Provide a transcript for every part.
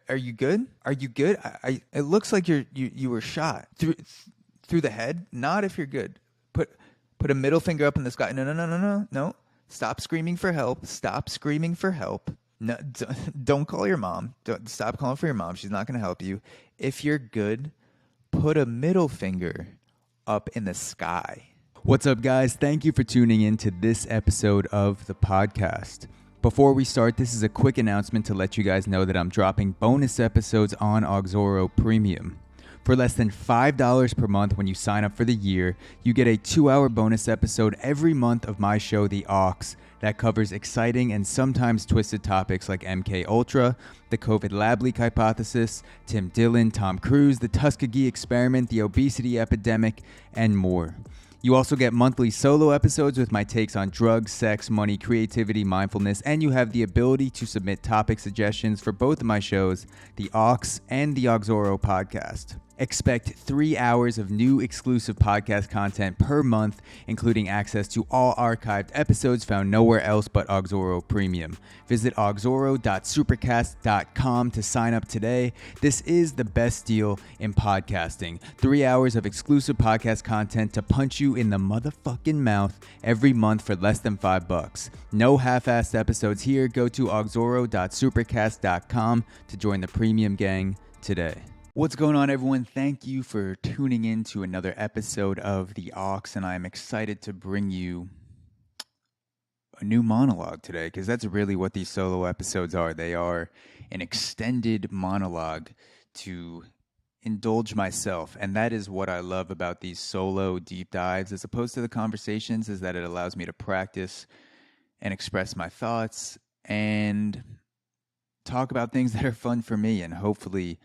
Are you good? Are you good? It looks like you were shot through the head. Not if you're good. Put a middle finger up in the sky. No. Stop screaming for help. Stop screaming for help. No, don't call your mom. Stop calling for your mom. She's not going to help you. If you're good, put a middle finger up in the sky. What's up, guys? Thank you for tuning in to this episode of the podcast. Before we start, this is a quick announcement to let you guys know that I'm dropping bonus episodes on AUXORO Premium. For less than $5 per month when you sign up for the year, you get a 2-hour bonus episode every month of my show, The Aux, that covers exciting and sometimes twisted topics like MK Ultra, the COVID lab leak hypothesis, Tim Dillon, Tom Cruise, the Tuskegee experiment, the obesity epidemic, and more. You also get monthly solo episodes with my takes on drugs, sex, money, creativity, mindfulness, and you have the ability to submit topic suggestions for both of my shows, The Aux and the AUXORO podcast. Expect 3 hours of new exclusive podcast content per month, including access to all archived episodes found nowhere else but AUXORO Premium. Visit auxoro.supercast.com to sign up today. This is the best deal in podcasting. 3 hours of exclusive podcast content to punch you in the motherfucking mouth every month for less than $5. No half-assed episodes here. Go to auxoro.supercast.com to join the premium gang today. What's going on, everyone? Thank you for tuning in to another episode of The Aux, and I'm excited to bring you a new monologue today, because that's really what these solo episodes are. They are an extended monologue to indulge myself, and that is what I love about these solo deep dives, as opposed to the conversations, is that it allows me to practice and express my thoughts and talk about things that are fun for me, and hopefully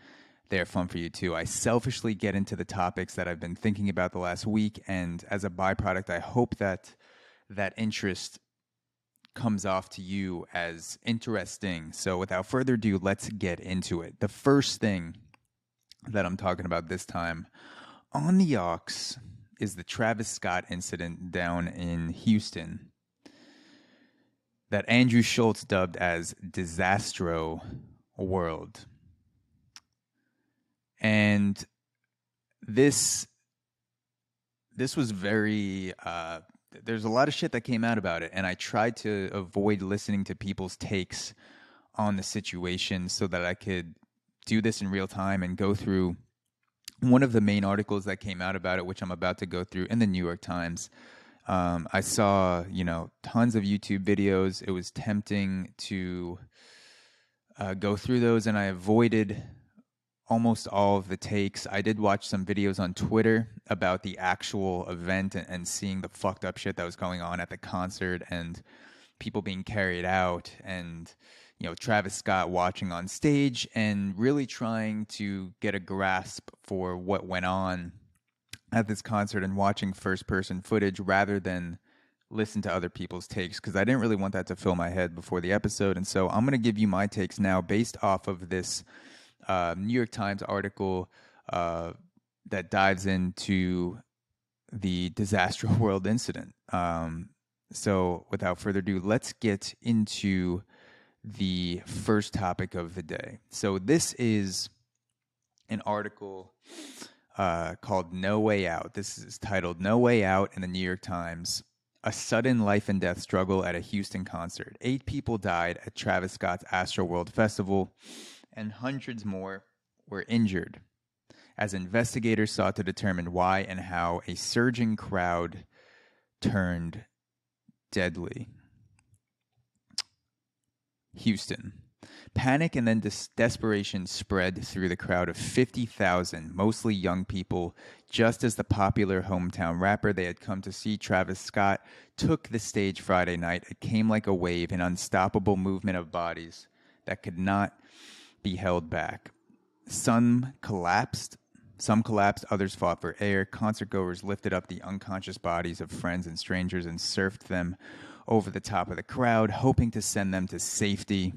they're fun for you too. I selfishly get into the topics that I've been thinking about the last week, and as a byproduct, I hope that that interest comes off to you as interesting. So without further ado, let's get into it. The first thing that I'm talking about this time on the aux is the Travis Scott incident down in Houston that Andrew Schultz dubbed as Astroworld. And this was very, there's a lot of shit that came out about it, and I tried to avoid listening to people's takes on the situation so that I could do this in real time and go through one of the main articles that came out about it, which I'm about to go through, in the New York Times. I saw, tons of YouTube videos. It was tempting to go through those, and I avoided almost all of the takes. I did watch some videos on Twitter about the actual event and seeing the fucked up shit that was going on at the concert and people being carried out, and Travis Scott watching on stage and really trying to get a grasp for what went on at this concert and watching first-person footage rather than listen to other people's takes, because I didn't really want that to fill my head before the episode. And so I'm going to give you my takes now based off of this New York Times article that dives into the Astroworld incident. So without further ado, let's get into the first topic of the day. So this is an article called No Way Out. This is titled No Way Out in the New York Times. A sudden life and death struggle at a Houston concert. 8 people died at Travis Scott's Astroworld Festival, and hundreds more were injured as investigators sought to determine why and how a surging crowd turned deadly. Houston. Panic and then desperation spread through the crowd of 50,000, mostly young people, just as the popular hometown rapper they had come to see, Travis Scott, took the stage Friday night. It came like a wave, an unstoppable movement of bodies that could not be held back. Some collapsed, others fought for air. Concertgoers lifted up the unconscious bodies of friends and strangers and surfed them over the top of the crowd, hoping to send them to safety.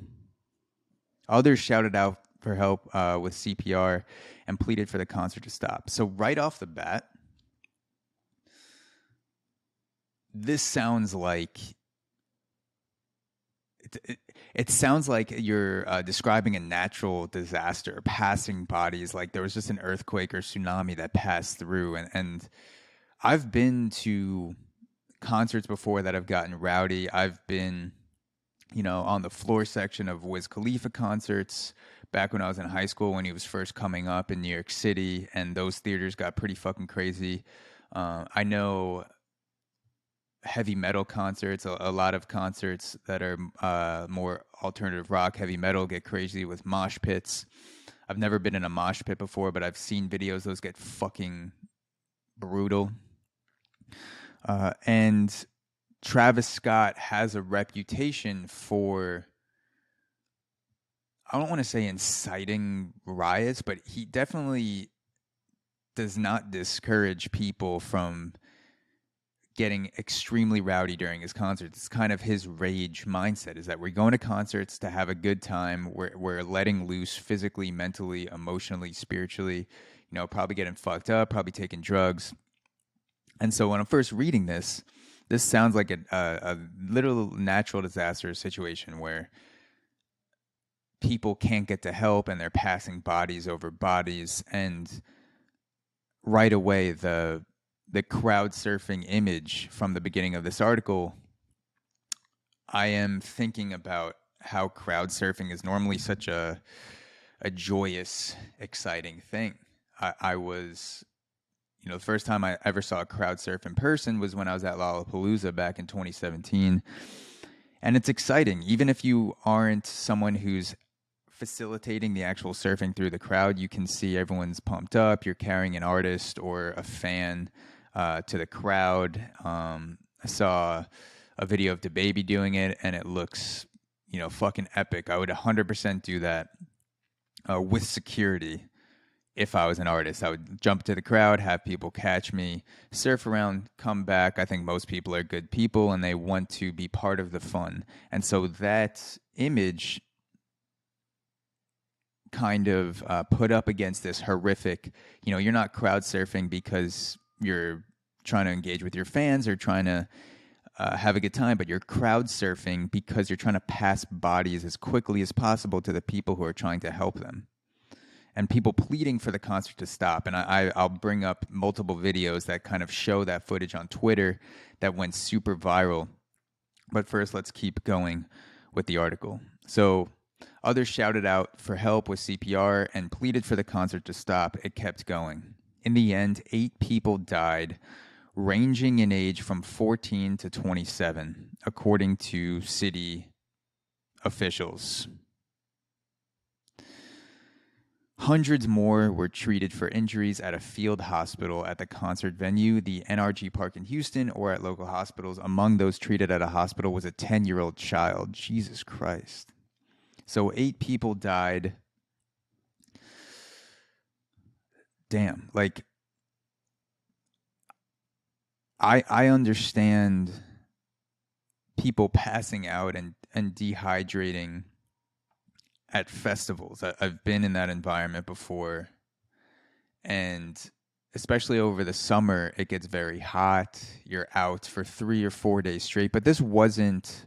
Others shouted out for help with CPR and pleaded for the concert to stop. So right off the bat, this sounds like it sounds like you're describing a natural disaster, passing bodies. Like there was just an earthquake or tsunami that passed through. And I've been to concerts before that have gotten rowdy. I've been, on the floor section of Wiz Khalifa concerts back when I was in high school when he was first coming up in New York City, and those theaters got pretty fucking crazy. I know heavy metal concerts, a lot of concerts that are more alternative rock, heavy metal get crazy with mosh pits. I've never been in a mosh pit before, but I've seen videos. Those get fucking brutal. And Travis Scott has a reputation for, I don't want to say inciting riots, but he definitely does not discourage people from getting extremely rowdy during his concerts. It's kind of his rage mindset, is that we're going to concerts to have a good time. We're letting loose physically, mentally, emotionally, spiritually, probably getting fucked up, probably taking drugs. And so when I'm first reading this sounds like a literal natural disaster situation where people can't get to help and they're passing bodies over bodies. And right away, the crowd surfing image from the beginning of this article, I am thinking about how crowd surfing is normally such a joyous, exciting thing. I was, the first time I ever saw a crowd surf in person was when I was at Lollapalooza back in 2017. And it's exciting. Even if you aren't someone who's facilitating the actual surfing through the crowd, you can see everyone's pumped up. You're carrying an artist or a fan to the crowd. I saw a video of DaBaby doing it, and it looks, fucking epic. I would 100% do that with security. If I was an artist, I would jump to the crowd, have people catch me, surf around, come back. I think most people are good people and they want to be part of the fun. And so that image kind of put up against this horrific, you're not crowd surfing because you're trying to engage with your fans or trying to have a good time, but you're crowd surfing because you're trying to pass bodies as quickly as possible to the people who are trying to help them. And people pleading for the concert to stop. And I'll bring up multiple videos that kind of show that footage on Twitter that went super viral. But first, let's keep going with the article. So others shouted out for help with CPR and pleaded for the concert to stop. It kept going. In the end, 8 people died, ranging in age from 14 to 27, according to city officials. Hundreds more were treated for injuries at a field hospital at the concert venue, the NRG Park in Houston, or at local hospitals. Among those treated at a hospital was a 10-year-old child. Jesus Christ. So 8 people died. Damn. Like, I understand people passing out and dehydrating at festivals. I've been in that environment before, and especially over the summer, it gets very hot. You're out for 3 or 4 days straight, but this wasn't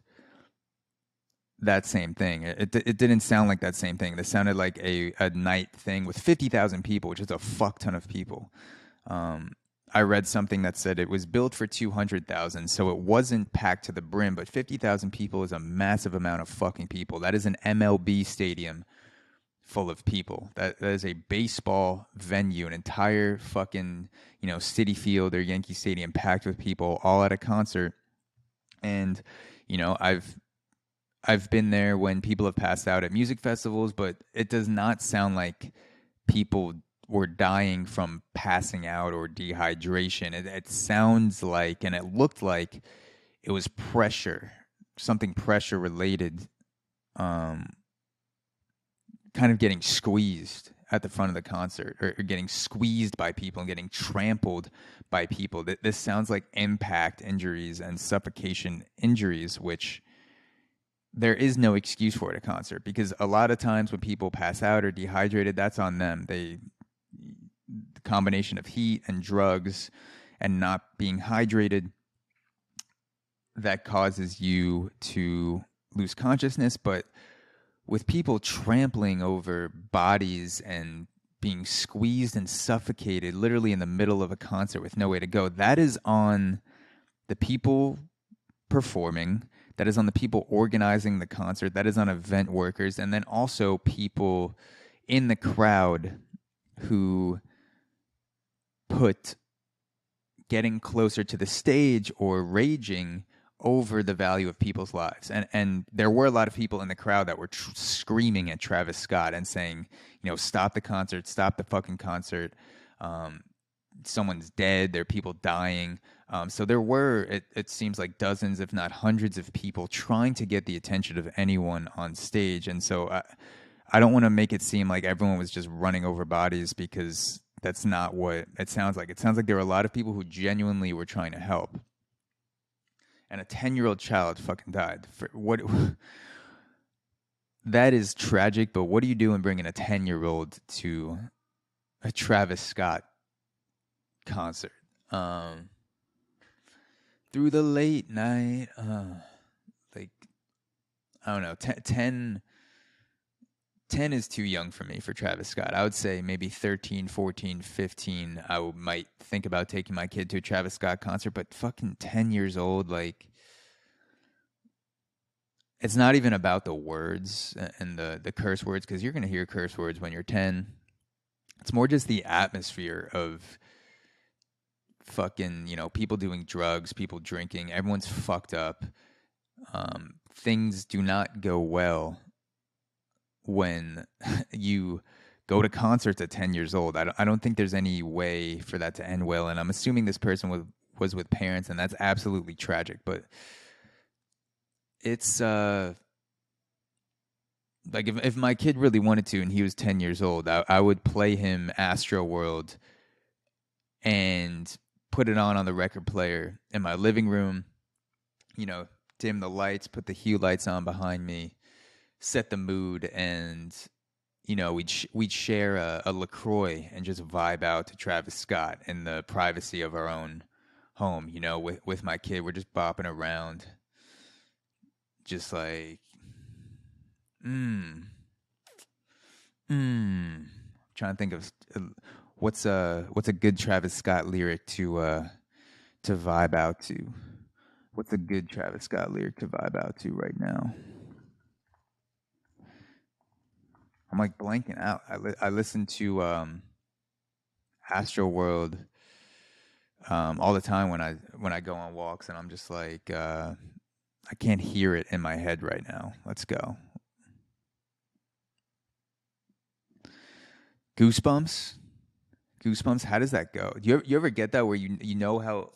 that same thing. It didn't sound like that same thing. This sounded like a night thing with 50,000 people, which is a fuck ton of people. I read something that said it was built for 200,000, so it wasn't packed to the brim, but 50,000 people is a massive amount of fucking people. That is an MLB stadium full of people. That is a baseball venue, an entire fucking, Citi Field or Yankee Stadium packed with people all at a concert. And, I've been there when people have passed out at music festivals, but it does not sound like people were dying from passing out or dehydration. It sounds like, and it looked like it was pressure, something pressure related, kind of getting squeezed at the front of the concert or getting squeezed by people and getting trampled by people. This sounds like impact injuries and suffocation injuries, which there is no excuse for at a concert, because a lot of times when people pass out or dehydrated, that's on them. The combination of heat and drugs and not being hydrated, that causes you to lose consciousness, but with people trampling over bodies and being squeezed and suffocated literally in the middle of a concert with no way to go, that is on the people performing, that is on the people organizing the concert, that is on event workers, and then also people in the crowd who put getting closer to the stage or raging over the value of people's lives. And there were a lot of people in the crowd that were screaming at Travis Scott and saying, you know, stop the concert, stop the fucking concert. Someone's dead. There are people dying. So there were, it seems like dozens, if not hundreds of people trying to get the attention of anyone on stage. And so I don't want to make it seem like everyone was just running over bodies, because that's not what it sounds like. It sounds like there were a lot of people who genuinely were trying to help. And a 10-year-old child fucking died. That is tragic, but what do you do in bringing a 10-year-old to a Travis Scott concert? Through the late night, like, I don't know, 10 is too young for me for Travis Scott. I would say maybe 13, 14, 15, might think about taking my kid to a Travis Scott concert, but fucking 10 years old, like, it's not even about the words and the curse words, because you're going to hear curse words when you're 10. It's more just the atmosphere of fucking, you know, people doing drugs, people drinking, everyone's fucked up. Things do not go well when you go to concerts at 10 years old. I don't think there's any way for that to end well, and I'm assuming this person was with parents, and that's absolutely tragic. But it's like, if my kid really wanted to and he was 10 years old, I would play him Astroworld and put it on the record player in my living room, you know, dim the lights, put the hue lights on behind me, set the mood, and, you know, we'd share a LaCroix and just vibe out to Travis Scott in the privacy of our own home, you know, with my kid. We're just bopping around, just like, trying to think of what's a good Travis Scott lyric to vibe out to. What's a good Travis Scott lyric to vibe out to right now? I'm like blanking out. I listen to Astroworld all the time when I go on walks, and I'm just like, I can't hear it in my head right now. Let's go. Goosebumps. Goosebumps. How does that go? Do you ever get that where you know how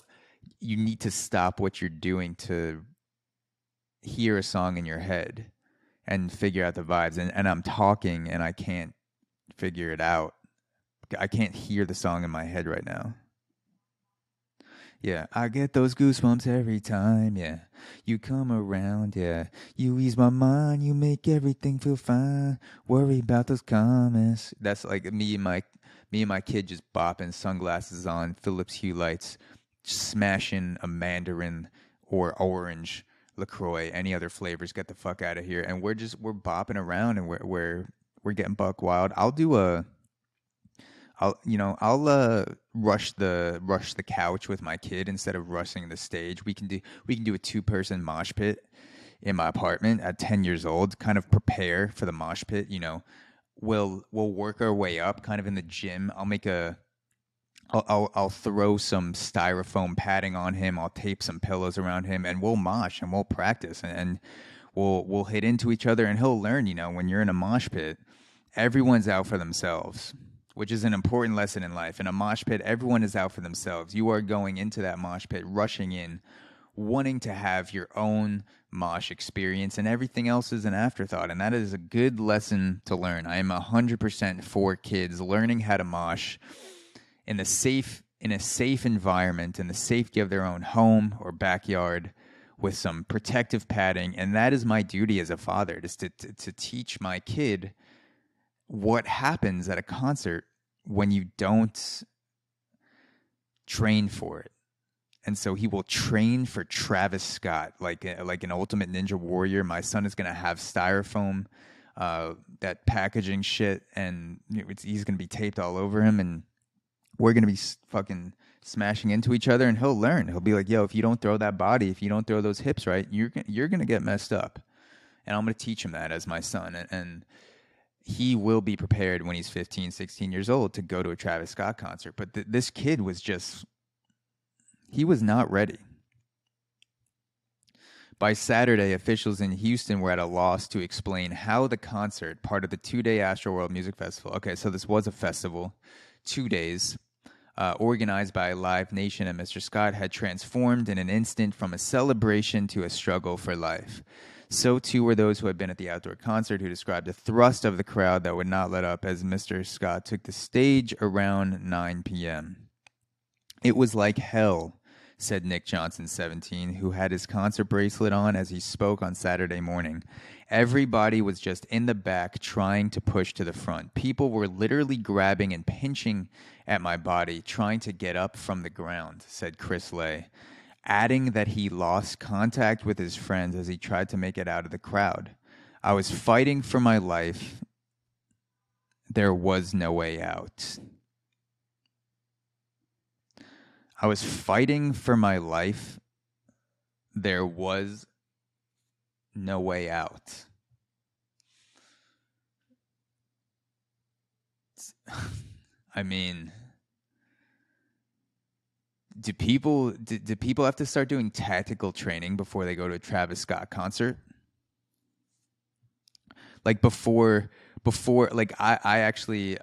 you need to stop what you're doing to hear a song in your head and figure out the vibes, and I'm talking and I can't figure it out. I can't hear the song in my head right now. Yeah, I get those goosebumps every time, yeah. You come around, yeah. You ease my mind, you make everything feel fine. Worry about those comments. That's like me and my kid just bopping, sunglasses on, Philips Hue lights, smashing a mandarin or orange LaCroix, any other flavors, get the fuck out of here. And we're bopping around, and we're getting buck wild. I'll rush the couch with my kid instead of rushing the stage. We can do a 2-person mosh pit in my apartment at 10 years old. Kind of prepare for the mosh pit. You know, we'll work our way up. Kind of in the gym. I'll throw some styrofoam padding on him. I'll tape some pillows around him, and we'll mosh and we'll practice, and we'll hit into each other, and he'll learn. You know, when you're in a mosh pit, everyone's out for themselves, which is an important lesson in life. In a mosh pit, everyone is out for themselves. You are going into that mosh pit, rushing in, wanting to have your own mosh experience, and everything else is an afterthought. And that is a good lesson to learn. I am 100% for kids learning how to mosh in a safe environment, in the safety of their own home or backyard, with some protective padding. And that is my duty as a father, just to teach my kid what happens at a concert when you don't train for it. and so he will train for Travis Scott, like an ultimate ninja warrior. My son is gonna have styrofoam, that packaging shit, and he's gonna be taped all over him, and we're gonna be fucking smashing into each other, and he'll learn. He'll be like, "Yo, if you don't throw that body, if you don't throw those hips right, you're gonna get messed up." And I'm gonna teach him that as my son, and he will be prepared when he's 15, 16 years old to go to a Travis Scott concert. But this kid was just, he was not ready. By Saturday, officials in Houston were at a loss to explain how the concert, part of the 2-day Astroworld Music Festival, okay, so this was a festival, 2 days, organized by Live Nation and Mr. Scott, had transformed in an instant from a celebration to a struggle for life. So too were those who had been at the outdoor concert, who described the thrust of the crowd that would not let up as Mr. Scott took the stage around 9 p.m. It was like hell, said Nick Johnson, 17, who had his concert bracelet on as he spoke on Saturday morning. Everybody was just in the back trying to push to the front. People were literally grabbing and pinching at my body, trying to get up from the ground, said Chris Lay, adding that he lost contact with his friends as he tried to make it out of the crowd. I was fighting for my life. There was no way out. I was fighting for my life. There was no way out. I mean, do people have to start doing tactical training before they go to a Travis Scott concert? Like before like I actually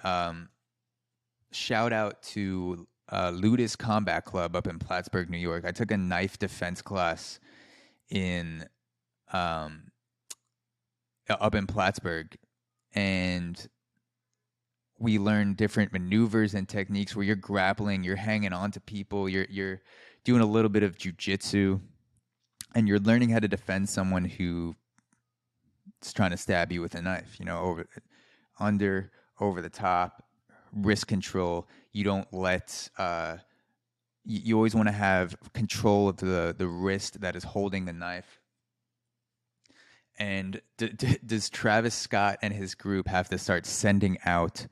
shout out to Ludus Combat Club up in Plattsburgh, New York. I took a knife defense class in up in Plattsburgh, and we learned different maneuvers and techniques where you're grappling, you're hanging on to people, you're doing a little bit of jujitsu, and you're learning how to defend someone who is trying to stab you with a knife. You know, over the top, wrist control. You don't let. You always want to have control of the wrist that is holding the knife. And does Travis Scott and his group have to start sending out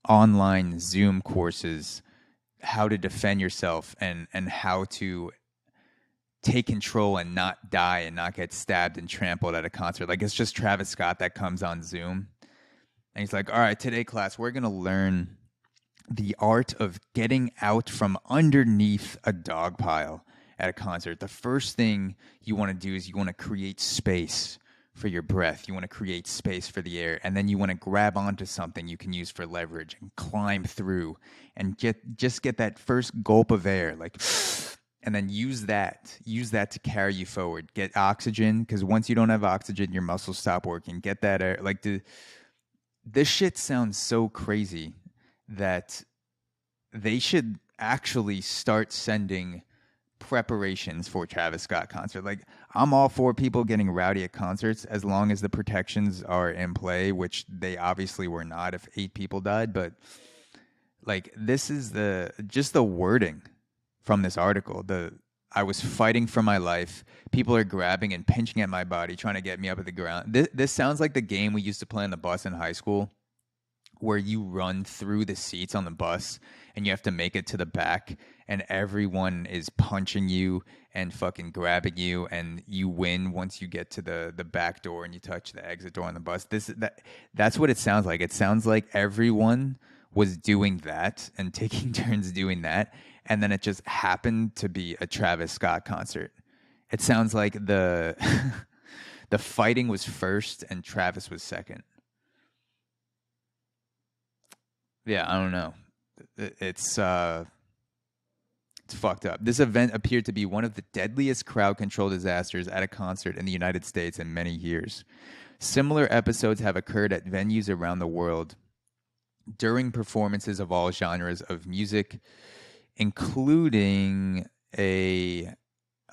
online Zoom courses, how to defend yourself and how to take control and not die and not get stabbed and trampled at a concert? Like, it's just Travis Scott that comes on Zoom and he's like, all right, today class, we're going to learn the art of getting out from underneath a dog pile at a concert. The first thing you want to do is you want to create space for your breath. You want to create space for the air, and then you want to grab onto something you can use for leverage and climb through and get that first gulp of air, like, and then use that to carry you forward. Get oxygen, because once you don't have oxygen, your muscles stop working. Get that air. Like, this shit sounds so crazy that they should actually start sending preparations for Travis Scott concert. Like, I'm all for people getting rowdy at concerts as long as the protections are in play, which they obviously were not if 8 people died. But like, this is the wording from this article. I was fighting for my life. People are grabbing and pinching at my body, trying to get me up at the ground. This sounds like the game we used to play on the bus in high school, where you run through the seats on the bus and you have to make it to the back, and everyone is punching you and fucking grabbing you, and you win once you get to the back door and you touch the exit door on the bus. That's what it sounds like. It sounds like everyone was doing that and taking turns doing that, and then it just happened to be a Travis Scott concert. It sounds like the the fighting was first and Travis was second. Yeah, I don't know. It's fucked up. This event appeared to be one of the deadliest crowd control disasters at a concert in the United States in many years. Similar episodes have occurred at venues around the world during performances of all genres of music, including a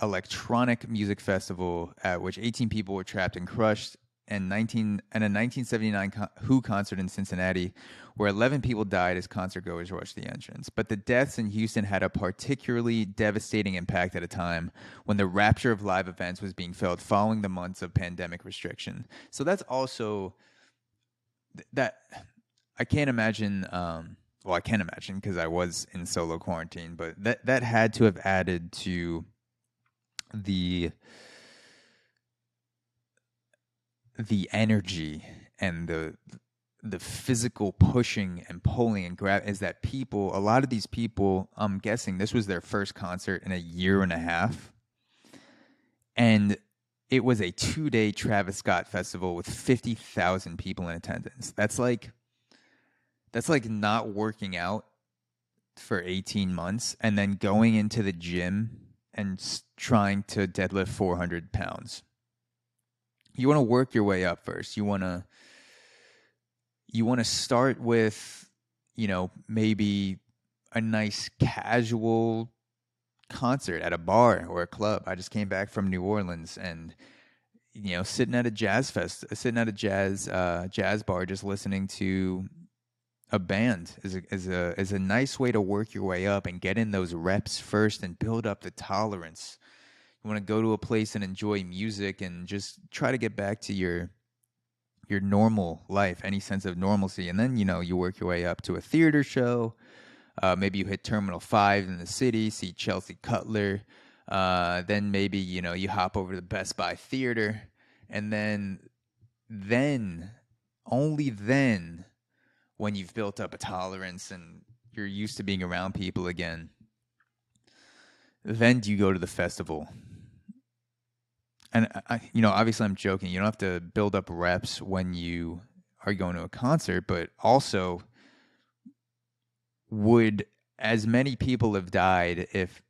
electronic music festival at which 18 people were trapped and crushed and a 1979 Who concert in Cincinnati, where 11 people died as concertgoers rushed the entrance. But the deaths in Houston had a particularly devastating impact at a time when the rapture of live events was being felt following the months of pandemic restriction. So that's also that I can't imagine. Well, I can imagine because I was in solo quarantine, but that had to have added to the energy and the physical pushing and pulling and grab is that people, a lot of these people, I'm guessing this was their first concert in a year and a half, and it was a 2-day Travis Scott festival with 50,000 people in attendance. That's like not working out for 18 months and then going into the gym and trying to deadlift 400 pounds. You want to work your way up first. You want to start with, maybe a nice casual concert at a bar or a club. I just came back from New Orleans and sitting at a jazz bar just listening to a band is a nice way to work your way up and get in those reps first and build up the tolerance. You want to go to a place and enjoy music and just try to get back to your normal life, any sense of normalcy. And then, you work your way up to a theater show. Maybe you hit Terminal 5 in the city, see Chelsea Cutler. Then maybe, you hop over to the Best Buy Theater. And then, only then, when you've built up a tolerance and you're used to being around people again, then do you go to the festival. And obviously I'm joking. You don't have to build up reps when you are going to a concert, but also, would as many people have died if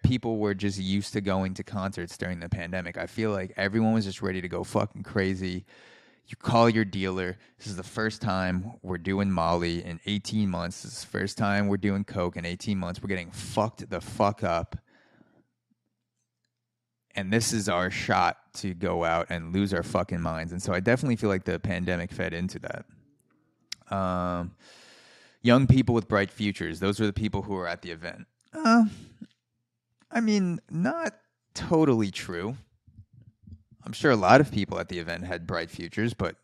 people were just used to going to concerts during the pandemic? I feel like everyone was just ready to go fucking crazy. You call your dealer. This is the first time we're doing Molly in 18 months. This is the first time we're doing Coke in 18 months. We're getting fucked the fuck up. And this is our shot to go out and lose our fucking minds. And so I definitely feel like the pandemic fed into that. Young people with bright futures. Those are the people who are at the event. I mean, not totally true. I'm sure a lot of people at the event had bright futures, but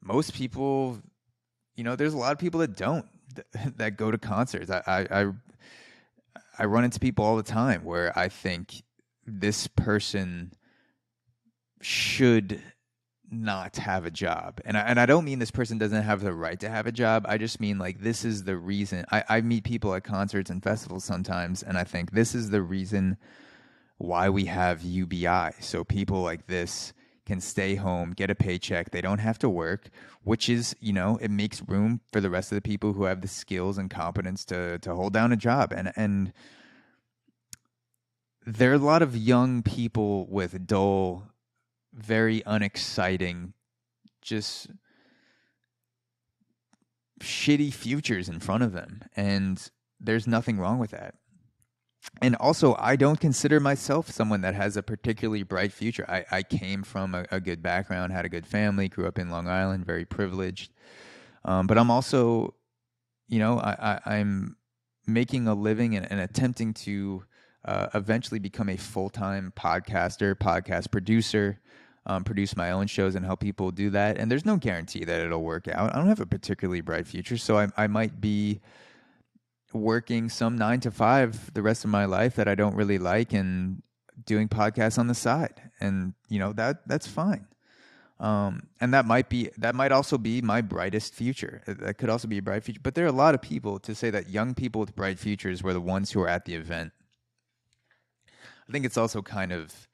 most people, there's a lot of people that don't, that go to concerts. I run into people all the time where I think this person should not have a job. And I don't mean this person doesn't have the right to have a job. I just mean like this is the reason. I meet people at concerts and festivals sometimes, and I think this is the reason why we have UBI. So people like this can stay home, get a paycheck. They don't have to work, which is, it makes room for the rest of the people who have the skills and competence to hold down a job. And there are a lot of young people with dull, very unexciting, just shitty futures in front of them. And there's nothing wrong with that. And also, I don't consider myself someone that has a particularly bright future. I came from a good background, had a good family, grew up in Long Island, very privileged. But I'm also, I'm making a living and attempting to eventually become a full-time podcaster, podcast producer, produce my own shows and help people do that. And there's no guarantee that it'll work out. I don't have a particularly bright future, so I might be working some 9 to 5 the rest of my life that I don't really like and doing podcasts on the side. And, that's fine. And that might also be my brightest future. That could also be a bright future. But there are a lot of people to say that young people with bright futures were the ones who are at the event. I think it's also kind of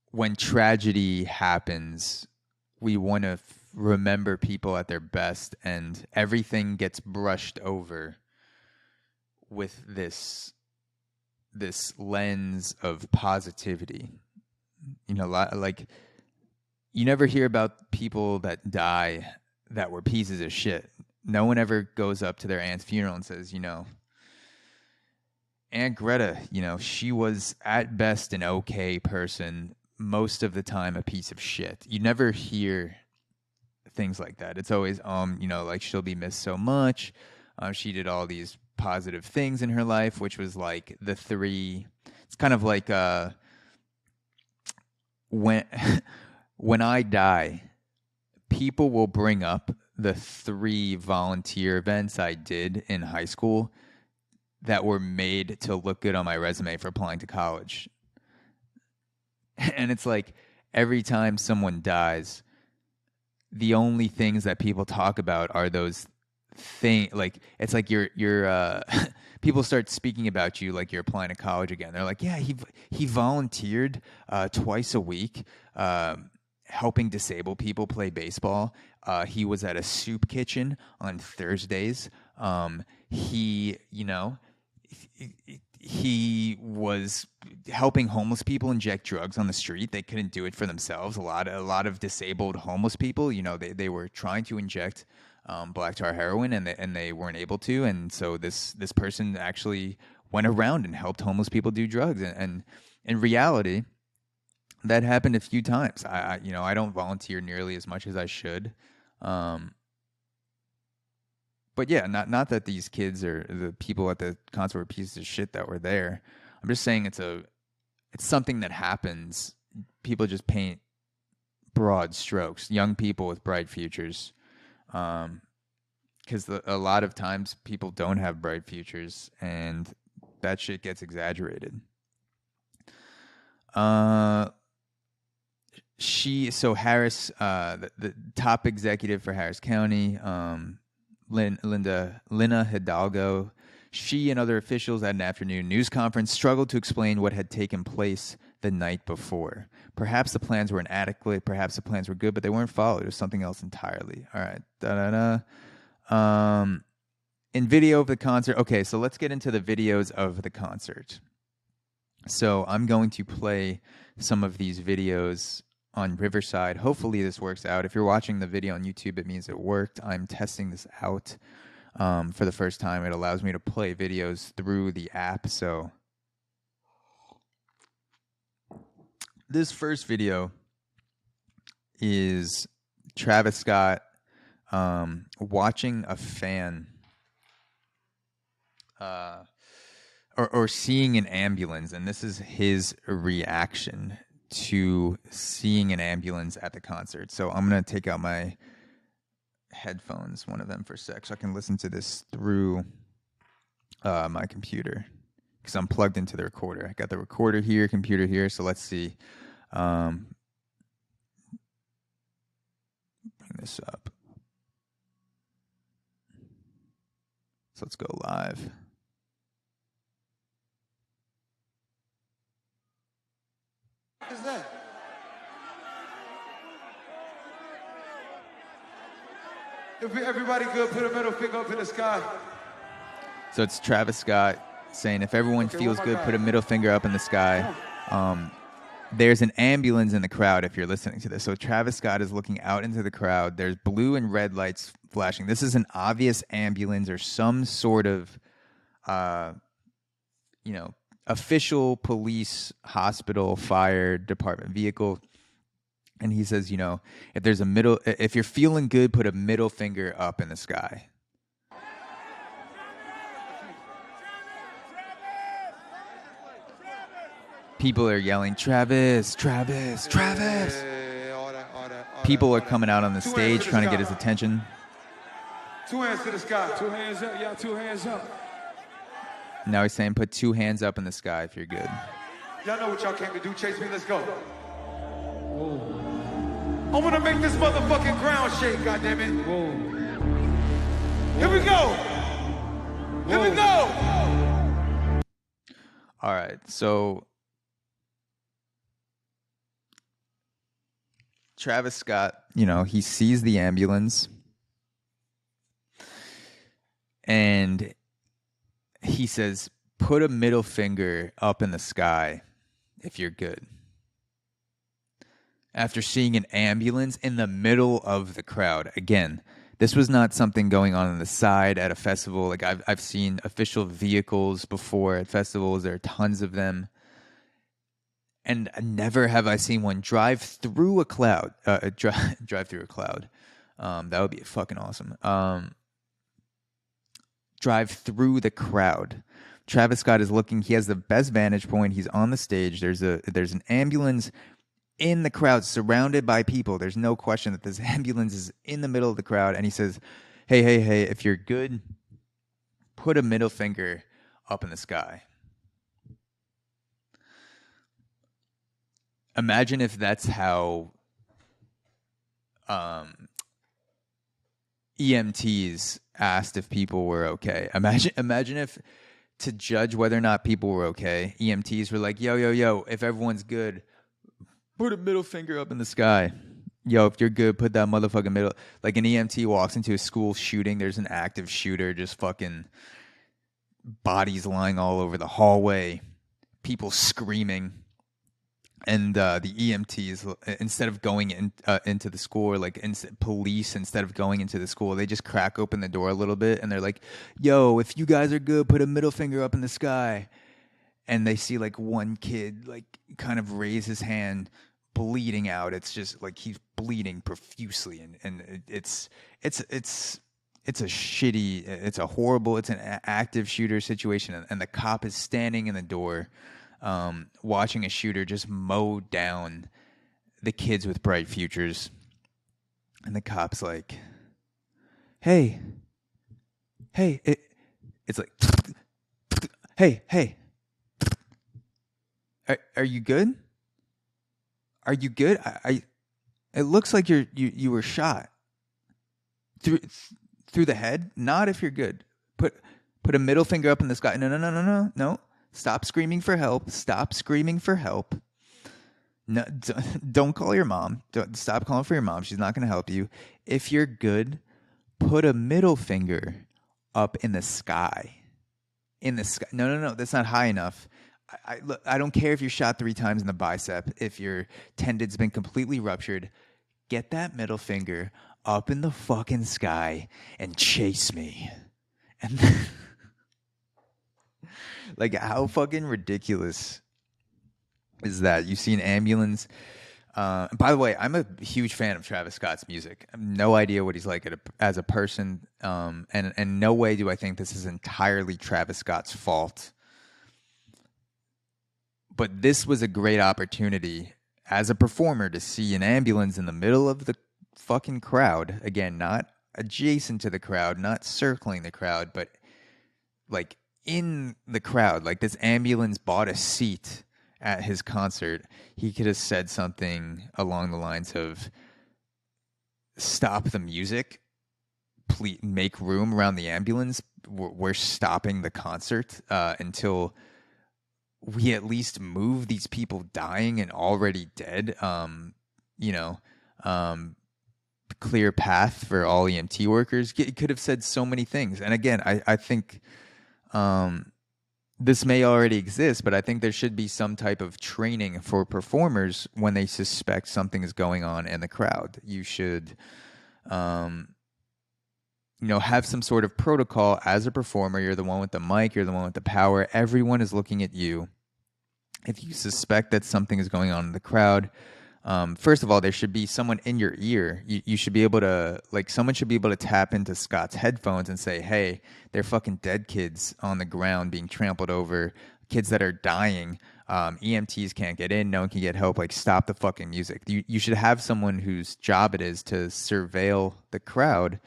when tragedy happens, we want to remember people at their best, and everything gets brushed over with this lens of positivity. Like you never hear about people that die that were pieces of shit. No one ever goes up to their aunt's funeral and says, Aunt Greta, she was at best an okay person, most of the time a piece of shit. You never hear things like that. It's always, like she'll be missed so much. She did all these positive things in her life, which was like the three. It's kind of like when when I die, people will bring up the 3 volunteer events I did in high school that were made to look good on my resume for applying to college. And it's like every time someone dies, the only things that people talk about are those things. Like it's like you're people start speaking about you like you're applying to college again. They're like, yeah, he volunteered twice a week, helping disabled people play baseball. He was at a soup kitchen on Thursdays. He, he was helping homeless people inject drugs on the street. They couldn't do it for themselves. A lot of disabled homeless people, they were trying to inject black tar heroin and they weren't able to. And so this person actually went around and helped homeless people do drugs. And in reality, that happened a few times. I don't volunteer nearly as much as I should. But yeah, not that these kids or the people at the concert were pieces of shit that were there. I'm just saying it's something that happens. People just paint broad strokes. Young people with bright futures, because a lot of times people don't have bright futures, and that shit gets exaggerated. Harris, the top executive for Harris County, Lina Hidalgo, she and other officials at an afternoon news conference struggled to explain what had taken place the night before. Perhaps the plans were inadequate, perhaps the plans were good, but they weren't followed. It was something else entirely. All right. In video of the concert. Okay, so let's get into the videos of the concert. So I'm going to play some of these videos on Riverside. Hopefully this works out. If you're watching the video on YouTube, it means it worked. I'm testing this out for the first time. It allows me to play videos through the app. So this first video is Travis Scott watching a fan or seeing an ambulance, and this is his reaction to seeing an ambulance at the concert. So I'm going to take out my headphones, one of them for a sec, so I can listen to this through my computer, because I'm plugged into the recorder. I got the recorder here, computer here, so let's see. Bring this up. So let's go live. What is that? If everybody good, put a middle finger up in the sky. So it's Travis Scott saying, if everyone feels good, put a middle finger up in the sky. There's an ambulance in the crowd if you're listening to this. So Travis Scott is looking out into the crowd. There's blue and red lights flashing. This is an obvious ambulance or some sort of, official police, hospital, fire department vehicle. And he says, if you're feeling good, put a middle finger up in the sky. People are yelling, Travis, Travis, Travis. All that, People are coming out on the stage trying to get his attention. 2 hands to the sky. 2 hands up, y'all. 2 hands up. Now he's saying, put 2 hands up in the sky if you're good. Y'all know what y'all came to do. Chase me, let's go. Whoa. I want to make this motherfucking ground shake, goddammit. Whoa. Here we go. Here we go. All right, so Travis Scott, he sees the ambulance and he says, put a middle finger up in the sky if you're good. After seeing an ambulance in the middle of the crowd. Again, This was not something going on the side at a festival. Like I've seen official vehicles before at festivals. There are tons of them. And never have I seen one drive through a cloud. Drive through a cloud. That would be fucking awesome. Drive through the crowd. Travis Scott is looking. He has the best vantage point. He's on the stage. There's an ambulance in the crowd, surrounded by people. There's no question that this ambulance is in the middle of the crowd. And he says, "Hey, hey, hey! If you're good, put a middle finger up in the sky." Imagine if that's how EMTs asked if people were okay. Imagine if, to judge whether or not people were okay, EMTs were like, "Yo, yo, yo, if everyone's good, put a middle finger up in the sky. Yo, if you're good, put that motherfucking middle." Like an EMT walks into a school shooting, there's an active shooter, just fucking bodies lying all over the hallway, people screaming. And the EMTs, instead of going into the school, or like police, instead of going into the school, they just crack open the door a little bit, and they're like, "Yo, if you guys are good, put a middle finger up in the sky." And they see like one kid like kind of raise his hand, bleeding out. It's just like he's bleeding profusely, and it's a shitty, it's a horrible, it's an active shooter situation, and the cop is standing in the door. Watching a shooter just mow down the kids with bright futures. And the cop's like, "Hey, hey," it's like, "Hey, hey, are you good? Are you good? It looks like you were shot through the head. Not if you're good. Put a middle finger up in the sky. No. Stop screaming for help. Stop screaming for help. No, don't call your mom. Stop calling for your mom. She's not going to help you. If you're good, put a middle finger up in the sky. In the sky. No. That's not high enough. Look, I don't care if you're shot 3 times in the bicep. If your tendon's been completely ruptured, get that middle finger up in the fucking sky and chase me." And like, how fucking ridiculous is that? You see an ambulance. By the way, I'm a huge fan of Travis Scott's music. I have no idea what he's like as a person. And no way do I think this is entirely Travis Scott's fault. But this was a great opportunity as a performer to see an ambulance in the middle of the fucking crowd. Again, not adjacent to the crowd, not circling the crowd, but like in the crowd. Like this ambulance bought a seat at his concert. He could have said something along the lines of, "Stop the music. Please make room around the ambulance. We're stopping the concert until we at least move these people dying and already dead. Clear path for all EMT workers." It could have said so many things. And again, I think this may already exist, but I think there should be some type of training for performers when they suspect something is going on in the crowd. You should, have some sort of protocol as a performer. You're the one with the mic. You're the one with the power. Everyone is looking at you. If you suspect that something is going on in the crowd, first of all, there should be someone in your ear. You should be able to, someone should be able to tap into Scott's headphones and say, "Hey, they're fucking dead kids on the ground being trampled over, kids that are dying. EMTs can't get in. No one can get help. Like, stop the fucking music." You should have someone whose job it is to surveil the crowd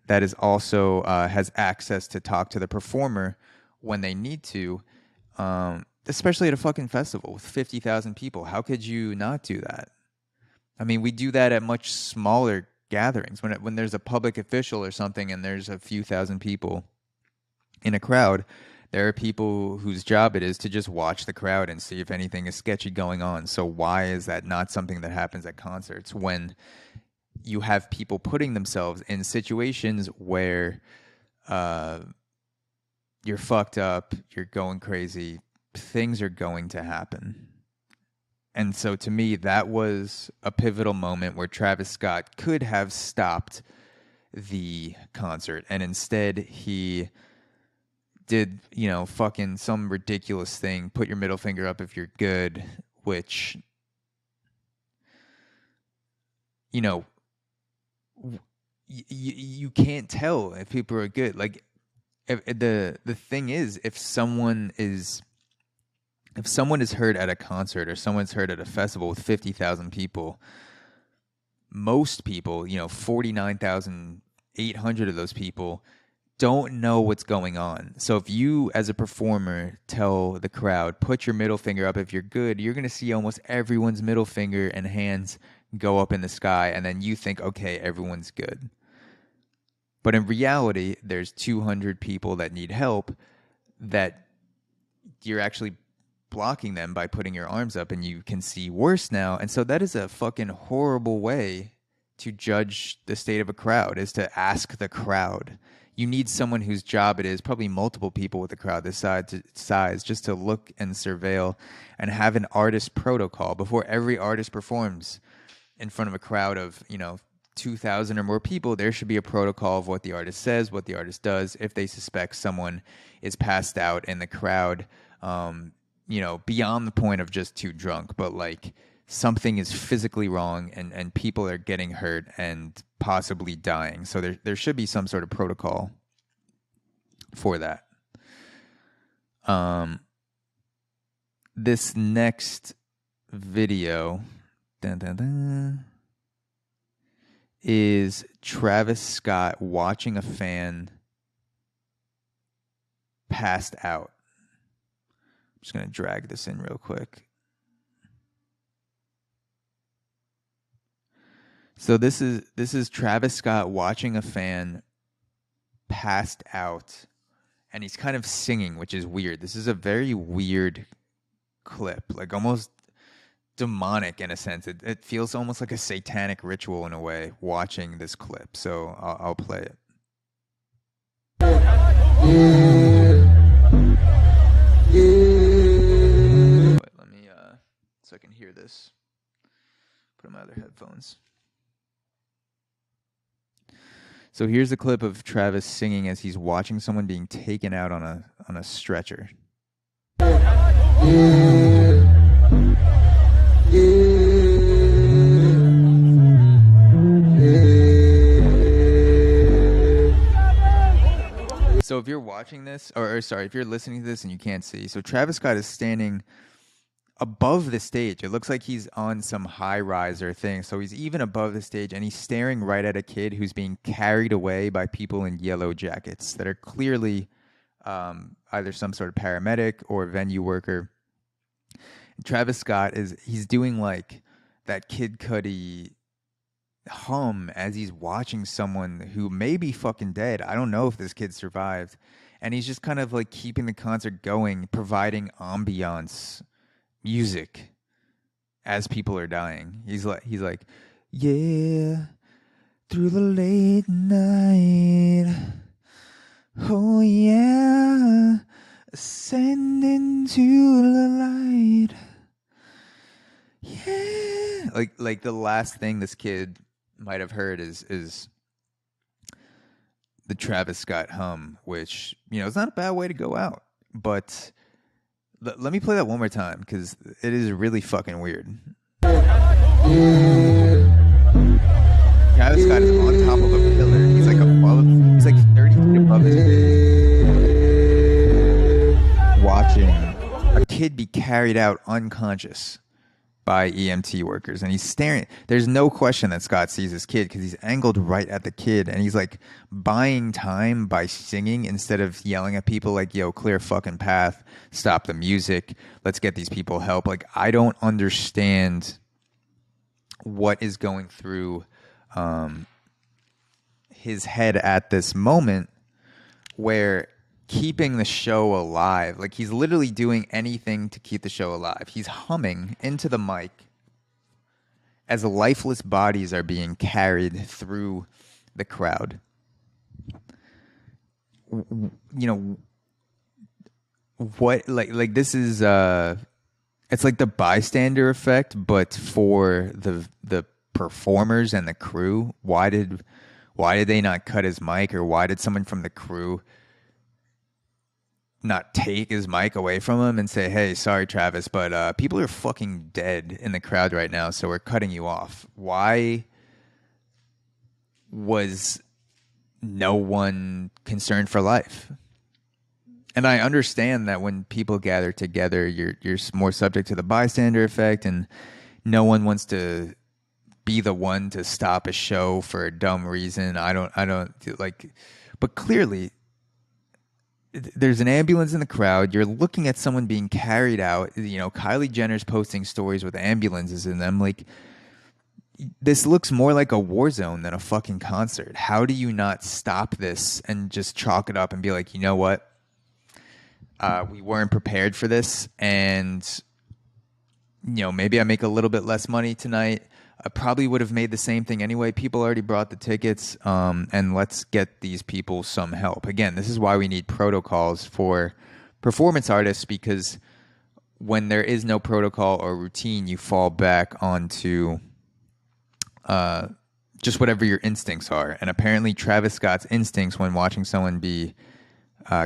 that is also has access to talk to the performer when they need to, especially at a fucking festival with 50,000 people. How could you not do that? I mean, we do that at much smaller gatherings. When there's a public official or something and there's a few thousand people in a crowd, there are people whose job it is to just watch the crowd and see if anything is sketchy going on. So why is that not something that happens at concerts when you have people putting themselves in situations where you're fucked up, you're going crazy, things are going to happen? And so to me, that was a pivotal moment where Travis Scott could have stopped the concert, and instead he did, fucking some ridiculous thing, put your middle finger up if you're good, which, you can't tell if people are good. Like, the thing is, if someone is heard at a concert or someone's heard at a festival with 50,000 people, most people, 49,800 of those people don't know what's going on. So if you, as a performer, tell the crowd, put your middle finger up if you're good, you're going to see almost everyone's middle finger and hands go up in the sky, and then you think, okay, everyone's good. But in reality, there's 200 people that need help that you're actually blocking them by putting your arms up, and you can see worse now. And so that is a fucking horrible way to judge the state of a crowd, is to ask the crowd. You need someone whose job it is, probably multiple people with the crowd this size, just to look and surveil and have an artist protocol before every artist performs in front of a crowd of, 2,000 or more people. There should be a protocol of what the artist says, what the artist does, if they suspect someone is passed out in the crowd, beyond the point of just too drunk, but like something is physically wrong and people are getting hurt and possibly dying. So there should be some sort of protocol for that. This next video is Travis Scott watching a fan passed out. I'm just going to drag this in real quick. So this is Travis Scott watching a fan passed out, and he's kind of singing, which is weird. This is a very weird clip, like almost demonic in a sense. It feels almost like a satanic ritual in a way, watching this clip. So I'll play it. Wait, let me so I can hear this. Put on my other headphones. So here's a clip of Travis singing as he's watching someone being taken out on a stretcher. So if you're watching this, or sorry, if you're listening to this and you can't see, so Travis Scott is standing above the stage. It looks like he's on some high-rise or thing. So he's even above the stage, and he's staring right at a kid who's being carried away by people in yellow jackets that are clearly either some sort of paramedic or venue worker. And Travis Scott he's doing like that Kid Cudi hum as he's watching someone who may be fucking dead. I don't know if this kid survived. And he's just kind of like keeping the concert going, providing ambiance music as people are dying. He's like, yeah, through the late night, oh yeah, ascending to the light, yeah. Like the last thing this kid might have heard is the Travis Scott hum, which, it's not a bad way to go out, but let me play that one more time because it is really fucking weird. Travis Scott is on top of a pillar. He's like 30 feet above his head, watching a kid be carried out unconscious by EMT workers, and he's staring. There's no question that Scott sees this kid because he's angled right at the kid, and he's like buying time by singing instead of yelling at people like, yo, clear fucking path, stop the music, let's get these people help. Like, I don't understand what is going through his head at this moment where keeping the show alive, like he's literally doing anything to keep the show alive. He's humming into the mic as lifeless bodies are being carried through the crowd. What, like this is it's like the bystander effect, but for the performers and the crew. Why did Why did they not cut his mic, or why did someone from the crew not take his mic away from him and say, hey, sorry, Travis, but people are fucking dead in the crowd right now, so we're cutting you off? Why was no one concerned for life? And I understand that when people gather together, you're more subject to the bystander effect, and no one wants to be the one to stop a show for a dumb reason. I don't like, but clearly there's an ambulance in the crowd. You're looking at someone being carried out. You know, Kylie Jenner's posting stories with ambulances in them. Like, this looks more like a war zone than a fucking concert. How do you not stop this and just chalk it up and be like, you know what? We weren't prepared for this, and you know, maybe I make a little bit less money tonight. I probably would have made the same thing anyway. People already brought the tickets, and let's get these people some help. Again, this is why we need protocols for performance artists, because when there is no protocol or routine, you fall back onto just whatever your instincts are. And apparently Travis Scott's instincts when watching someone be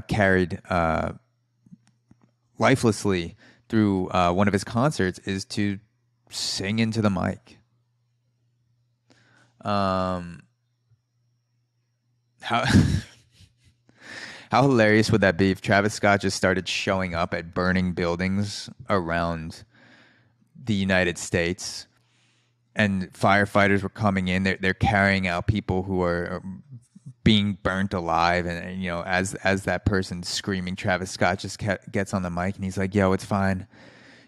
carried lifelessly through one of his concerts is to sing into the mic. How how hilarious would that be if Travis Scott just started showing up at burning buildings around the United States, and firefighters were coming in? They're carrying out people who are being burnt alive, and you know, as that person screaming, Travis Scott just gets on the mic and he's like, "Yo, it's fine.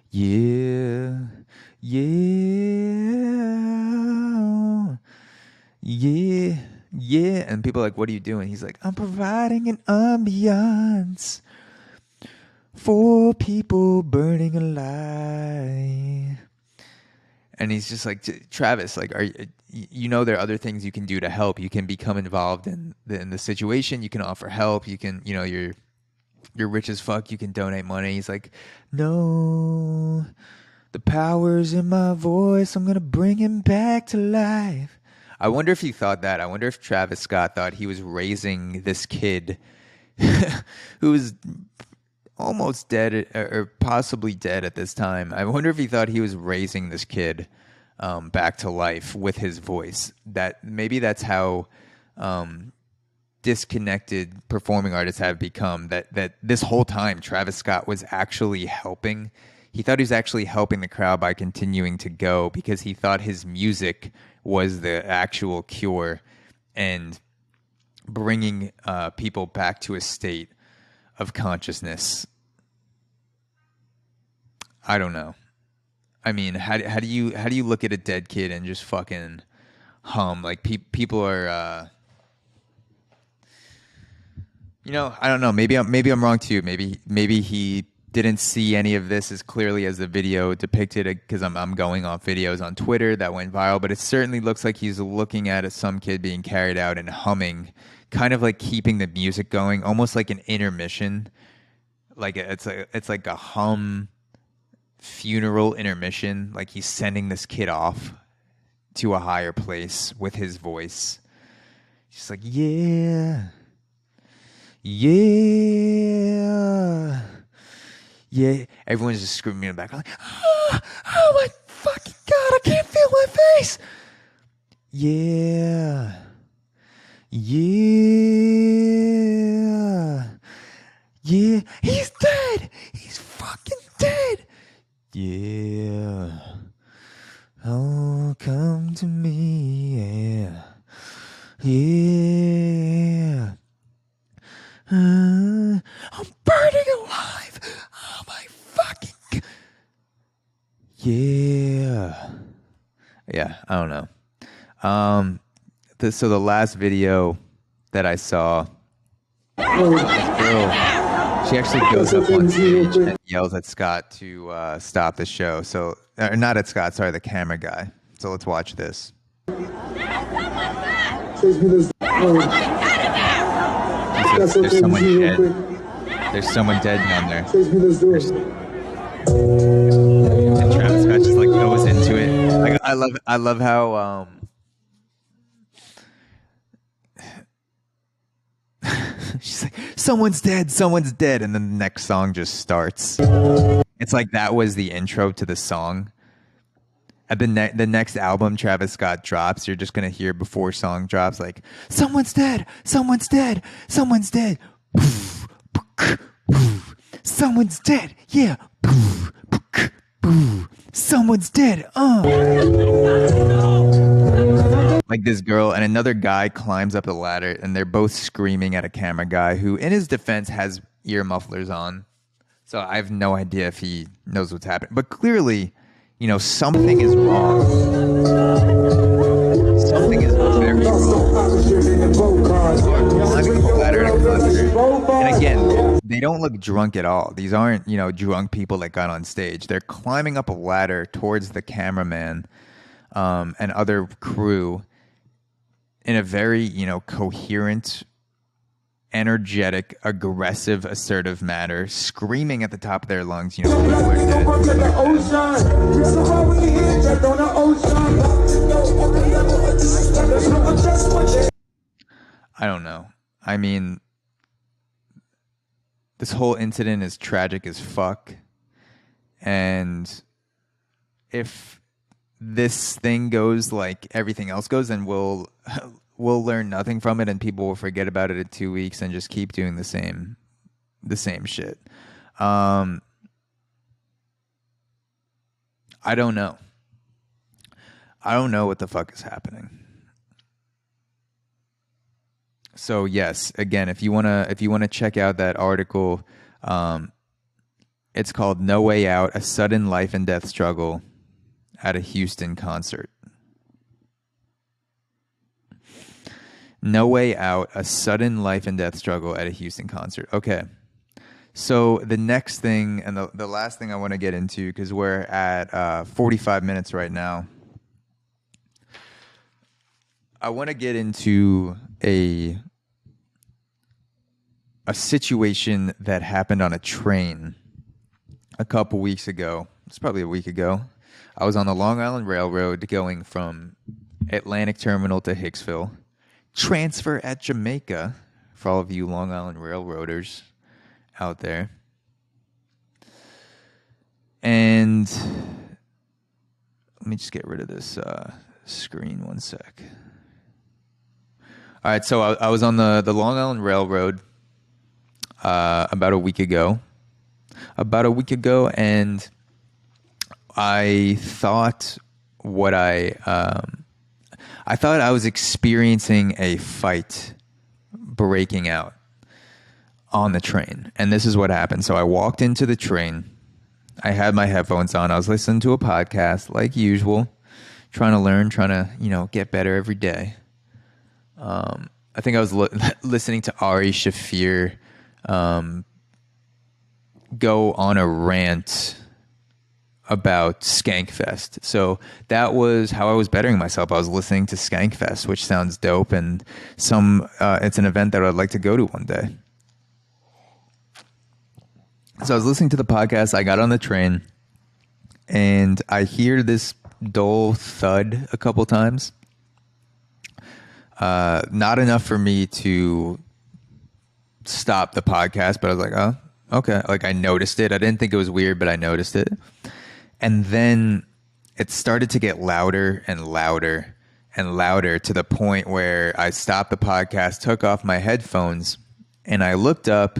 Yeah, yeah, yeah, yeah." And people are like, "What are you doing?" He's like, "I'm providing an ambiance for people burning alive." And he's just like, Travis, like, you know, there are other things you can do to help. You can become involved in the situation. You can offer help. You can, you know, you're rich as fuck. You can donate money. He's like, no, the power's in my voice. I'm going to bring him back to life. I wonder if he thought that. I wonder if Travis Scott thought he was raising this kid who was almost dead, or possibly dead at this time. I wonder if he thought he was raising this kid back to life with his voice. That maybe that's how disconnected performing artists have become. That this whole time Travis Scott was actually helping. He thought he was actually helping the crowd by continuing to go, because he thought his music was the actual cure and bringing people back to a state of consciousness. I don't know. I mean, how do you look at a dead kid and just fucking hum? Like, people are, you know, I don't know. Maybe I'm wrong too. Maybe he didn't see any of this as clearly as the video depicted, because I'm going off videos on Twitter that went viral. But it certainly looks like he's looking at some kid being carried out and humming, kind of like keeping the music going, almost like an intermission. Like it's like a hum funeral intermission. Like he's sending this kid off to a higher place with his voice. He's like, yeah, yeah, yeah. Everyone's just screaming in the back, like, oh my fucking God, I can't feel my face. Yeah. Yeah. Yeah. He's dead. He's fucking dead. Yeah. Oh, come to me. Yeah. Yeah. I'm burning alive. Oh my fucking. Yeah. Yeah. I don't know. So the last video that I saw, this girl, she actually goes up on stage and yells at Scott to stop the show. So, not at Scott, sorry, the camera guy. So let's watch this. There's someone dead. There's someone dead down there. And Travis Scott just like goes into it. Like, I love how She's like, someone's dead, and then the next song just starts. It's like that was the intro to the song. At the next album Travis Scott drops, you're just gonna hear before song drops like, someone's dead, someone's dead, someone's dead, someone's dead, yeah, someone's dead, Like this girl and another guy climbs up the ladder and they're both screaming at a camera guy who, in his defense, has ear mufflers on. So I have no idea if he knows what's happening. But clearly, you know, something is wrong. Something is very wrong. Climbing up the ladder at a concert. And again, they don't look drunk at all. These aren't, you know, drunk people that got on stage. They're climbing up a ladder towards the cameraman and other crew in a very, you know, coherent, energetic, aggressive, assertive manner, screaming at the top of their lungs, you know, people are dead. I don't know. I mean, this whole incident is tragic as fuck. And if this thing goes like everything else goes, then we'll learn nothing from it and people will forget about it in 2 weeks and just keep doing the same shit. I don't know. I don't know what the fuck is happening. So yes, again, if you wanna check out that article, it's called "No Way Out: A Sudden Life and Death Struggle at a Houston Concert." No Way Out: A Sudden Life and Death Struggle at a Houston Concert. Okay. So the next thing and the last thing I want to get into, because we're at 45 minutes right now, I want to get into a situation that happened on a train a couple weeks ago. It's probably a week ago. I was on the Long Island Railroad going from Atlantic Terminal to Hicksville. Transfer at Jamaica for all of you Long Island Railroaders out there. And let me just get rid of this screen 1 sec. All right, so I was on the Long Island Railroad about a week ago, and I thought I was experiencing a fight breaking out on the train. And this is what happened. So I walked into the train. I had my headphones on. I was listening to a podcast like usual, trying to learn, trying to, you know, get better every day. I think I was listening to Ari Shafir go on a rant about Skankfest. So that was how I was bettering myself. I was listening to Skankfest, which sounds dope, and it's an event that I'd like to go to one day. So I was listening to the podcast. I got on the train, and I hear this dull thud a couple times. Not enough for me to stop the podcast, but I was like, oh, okay. Like, I noticed it. I didn't think it was weird, but I noticed it. And then it started to get louder and louder and louder to the point where I stopped the podcast, took off my headphones, and I looked up,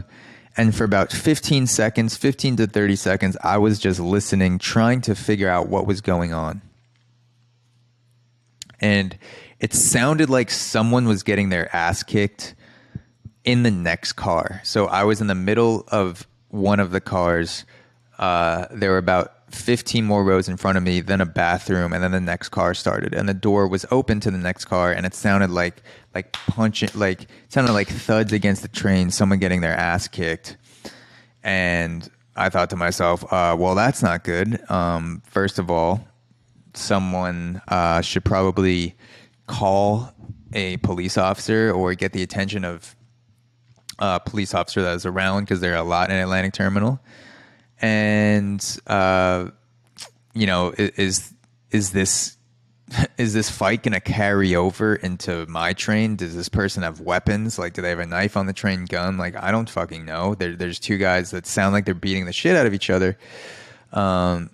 and for about 15 to 30 seconds, I was just listening, trying to figure out what was going on. And it sounded like someone was getting their ass kicked in the next car. So I was in the middle of one of the cars. There were about 15 more rows in front of me, then a bathroom, and then the next car started, and the door was open to the next car, and it sounded like punching, like it sounded like thuds against the train, someone getting their ass kicked. And I thought to myself, well, that's not good. First of all, someone should probably call a police officer or get the attention of a police officer that is around, because there are a lot in Atlantic Terminal. And, you know, is this is this fight going to carry over into my train? Does this person have weapons? Like, do they have a knife on the train, gun? Like, I don't fucking know. There's two guys that sound like they're beating the shit out of each other. And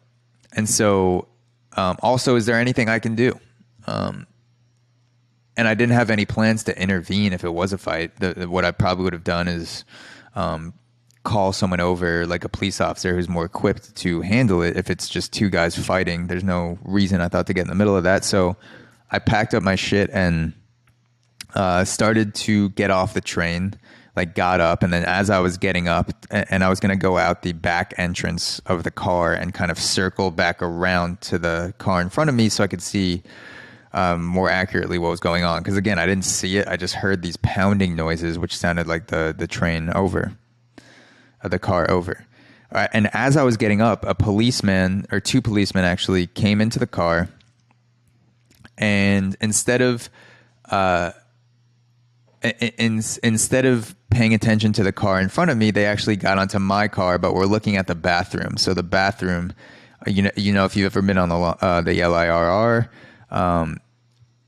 so, also, is there anything I can do? And I didn't have any plans to intervene if it was a fight. What I probably would have done is call someone over, like a police officer who's more equipped to handle it. If it's just two guys fighting, there's no reason, I thought, to get in the middle of that. So I packed up my shit and started to get off the train, like got up. And then as I was getting up and I was going to go out the back entrance of the car and kind of circle back around to the car in front of me so I could see more accurately what was going on. Because again, I didn't see it. I just heard these pounding noises, which sounded like the train over. The car over. All right, and as I was getting up, a policeman, or two policemen actually, came into the car, and instead of paying attention to the car in front of me, they actually got onto my car, but were looking at the bathroom. So the bathroom, you know, if you've ever been on the LIRR,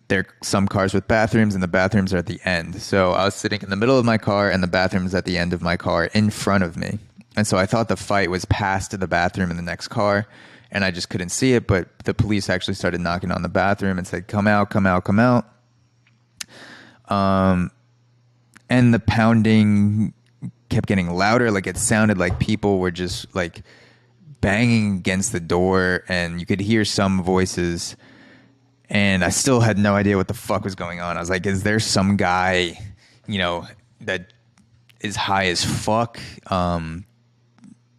there are some cars with bathrooms, and the bathrooms are at the end. So I was sitting in the middle of my car, and the bathroom is at the end of my car in front of me. And so I thought the fight was past the bathroom in the next car, and I just couldn't see it. But the police actually started knocking on the bathroom and said, "Come out, come out, come out." And the pounding kept getting louder. Like, it sounded like people were just like banging against the door, and you could hear some voices. And I still had no idea what the fuck was going on. I was like, is there some guy, you know, that is high as fuck,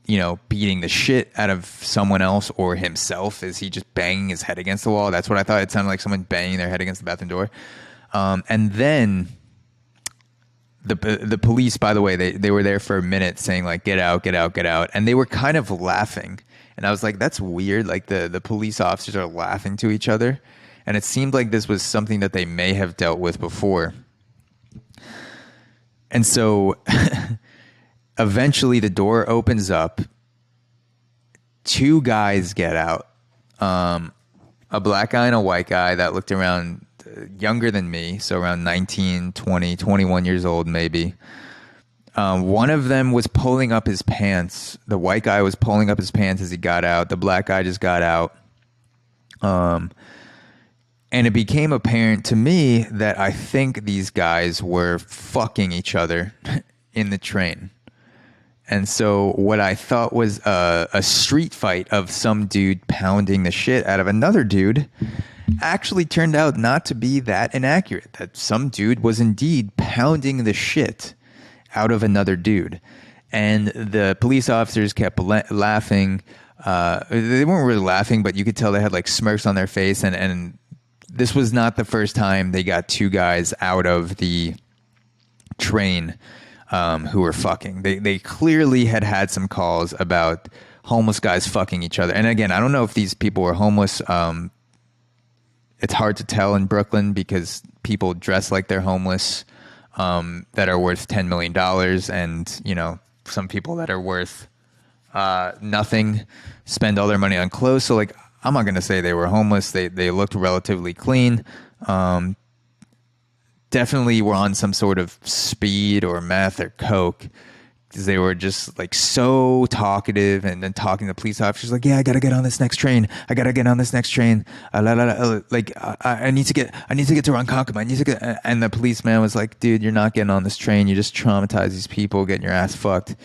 you know, beating the shit out of someone else or himself? Is he just banging his head against the wall? That's what I thought. It sounded like someone banging their head against the bathroom door. And then the police, by the way, they were there for a minute saying, like, get out, get out, get out. And they were kind of laughing. And I was like, that's weird. Like, the police officers are laughing to each other. And it seemed like this was something that they may have dealt with before. And so eventually the door opens up. Two guys get out. A black guy and a white guy that looked around younger than me. So around 19, 20, 21 years old maybe. One of them was pulling up his pants. The white guy was pulling up his pants as he got out. The black guy just got out. And it became apparent to me that I think these guys were fucking each other in the train. And so what I thought was a street fight of some dude pounding the shit out of another dude actually turned out not to be that inaccurate. That some dude was indeed pounding the shit out of another dude. And the police officers kept laughing. They weren't really laughing, but you could tell they had like smirks on their face. And this was not the first time they got two guys out of the train who were fucking. They clearly had some calls about homeless guys fucking each other. And again, I don't know if these people were homeless. It's hard to tell in Brooklyn because people dress like they're homeless that are worth $10 million. And, you know, some people that are worth nothing spend all their money on clothes. So, like, I'm not going to say they were homeless. They looked relatively clean. Definitely were on some sort of speed or meth or coke, because they were just like so talkative and then talking to police officers like, yeah, I got to get on this next train. I got to get on this next train. Like, I need to get to Ronkonkoma. I need to get, and the policeman was like, dude, you're not getting on this train. You just traumatize these people, getting your ass fucked.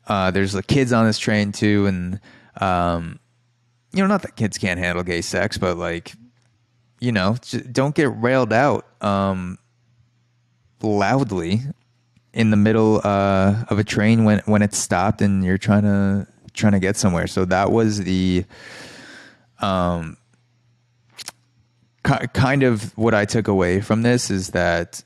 There's like kids on this train too. And, you know, not that kids can't handle gay sex, but like, you know, don't get railed out loudly in the middle of a train when it's stopped and you're trying to get somewhere. So that was the kind of what I took away from this, is that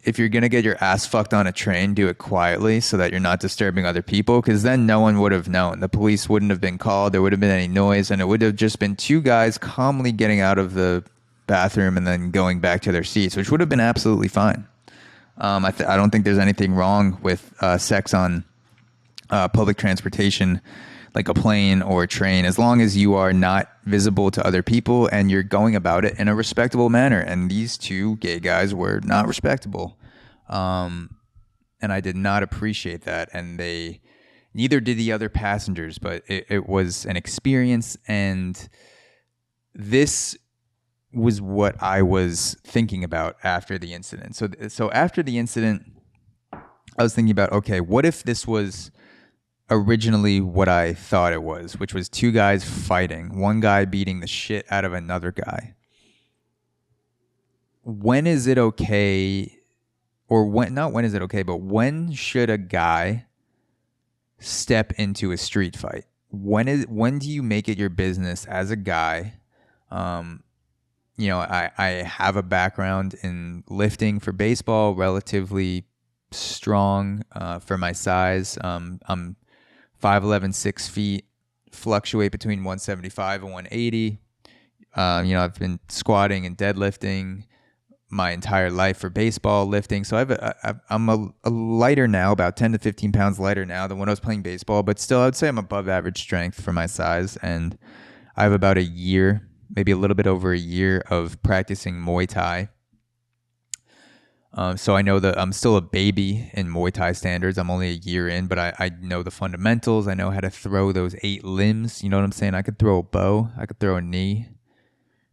if you're going to get your ass fucked on a train, do it quietly so that you're not disturbing other people, because then no one would have known. The police wouldn't have been called. There would have been any noise, and it would have just been two guys calmly getting out of the bathroom and then going back to their seats, which would have been absolutely fine. I don't think there's anything wrong with sex on public transportation. like a plane or a train, as long as you are not visible to other people and you're going about it in a respectable manner. And these two gay guys were not respectable. And I did not appreciate that. And neither did the other passengers, but it was an experience. And this was what I was thinking about after the incident. So after the incident, I was thinking about, okay, what if this was originally what I thought it was, which was two guys fighting, one guy beating the shit out of another guy. When is it okay, or not when is it okay, but when should a guy step into a street fight? When do you make it your business as a guy? I have a background in lifting for baseball, relatively strong for my size. I'm 5'11", 6 feet, fluctuate between 175 and 180. I've been squatting and deadlifting my entire life for baseball lifting. So I'm a lighter now, about 10 to 15 pounds lighter now than when I was playing baseball, but still I'd say I'm above average strength for my size. And I have about a year, maybe a little bit over a year of practicing Muay Thai. So I know that I'm still a baby in Muay Thai standards. I'm only a year in, but I know the fundamentals. I know how to throw those 8 limbs. You know what I'm saying? I could throw a bow. I could throw a knee.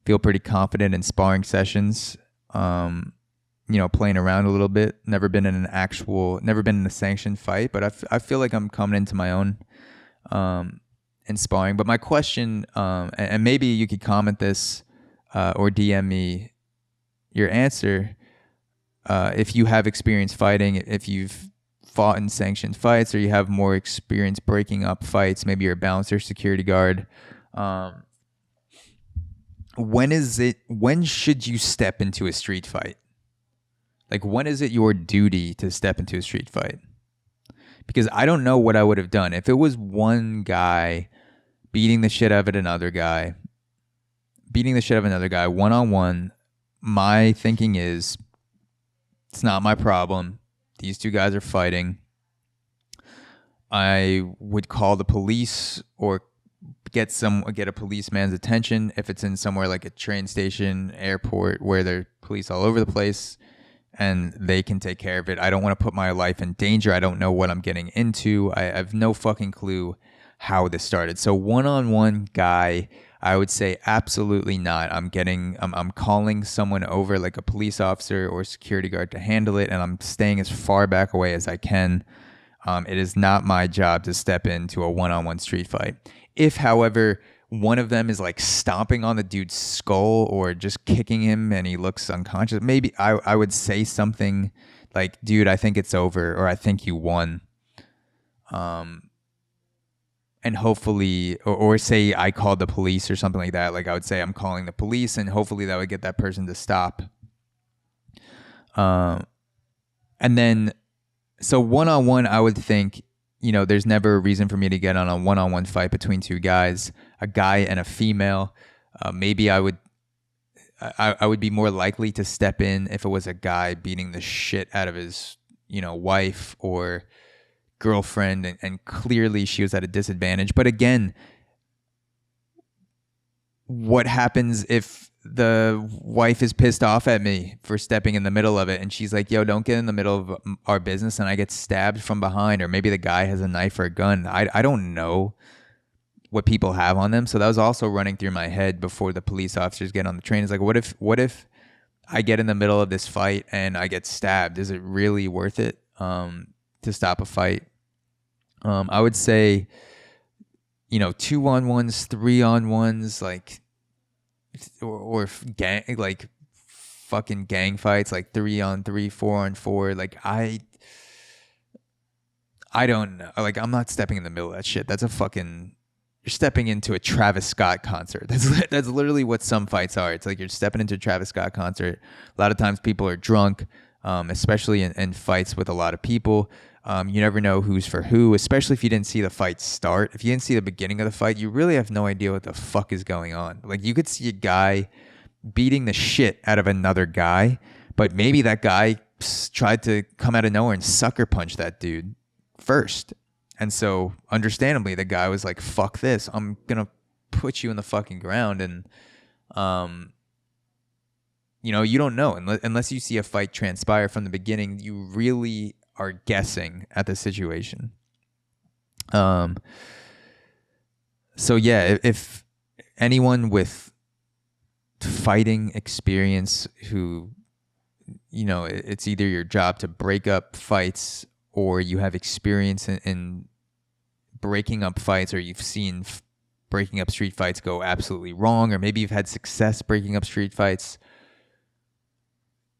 Feel pretty confident in sparring sessions. Playing around a little bit. Never been in a sanctioned fight, but I feel like I'm coming into my own in sparring. But my question, and maybe you could comment this or DM me your answer. If you have experience fighting, if you've fought in sanctioned fights, or you have more experience breaking up fights, maybe you're a bouncer, security guard. When should you step into a street fight? Like, when is it your duty to step into a street fight? Because I don't know what I would have done. If it was one guy beating the shit out of another guy, one-on-one, my thinking is, it's not my problem. These two guys are fighting. I would call the police or get a policeman's attention if it's in somewhere like a train station, airport, where there are police all over the place, and they can take care of it. I don't want to put my life in danger. I don't know what I'm getting into. I have no fucking clue how this started. So one-on-one guy, I would say absolutely not. I'm calling someone over, like a police officer or security guard, to handle it, and I'm staying as far back away as I can. It is not my job to step into a one-on-one street fight. If, however, one of them is like stomping on the dude's skull or just kicking him and he looks unconscious, maybe I would say something like, dude, I think it's over, or I think you won. And hopefully, or say I called the police or something like that. Like, I would say I'm calling the police, and hopefully that would get that person to stop. And then, so one-on-one, I would think, there's never a reason for me to get on a one-on-one fight between two guys, a guy and a female. Maybe I would be more likely to step in if it was a guy beating the shit out of his, wife or girlfriend, and clearly she was at a disadvantage. But again, what happens if the wife is pissed off at me for stepping in the middle of it, and she's like, yo, don't get in the middle of our business, and I get stabbed from behind, or maybe the guy has a knife or a gun. I don't know what people have on them. So that was also running through my head before the police officers get on the train. It's like, what if I get in the middle of this fight and I get stabbed? Is it really worth it to stop a fight? I would say, 2-on-1s, 3-on-1s, like, or gang, like fucking gang fights, like 3-on-3, 4-on-4. Like, I don't know. Like, I'm not stepping in the middle of that shit. That's you're stepping into a Travis Scott concert. That's literally what some fights are. It's like you're stepping into a Travis Scott concert. A lot of times people are drunk, especially in fights with a lot of people. You never know who's for who, especially if you didn't see the fight start. If you didn't see the beginning of the fight, you really have no idea what the fuck is going on. Like, you could see a guy beating the shit out of another guy, but maybe that guy tried to come out of nowhere and sucker punch that dude first. And so, understandably, the guy was like, "Fuck this! I'm gonna put you in the fucking ground." And you don't know unless you see a fight transpire from the beginning. You really are guessing at the situation. So yeah, if anyone with fighting experience who, it's either your job to break up fights or you have experience in breaking up fights, or you've seen breaking up street fights go absolutely wrong, or maybe you've had success breaking up street fights.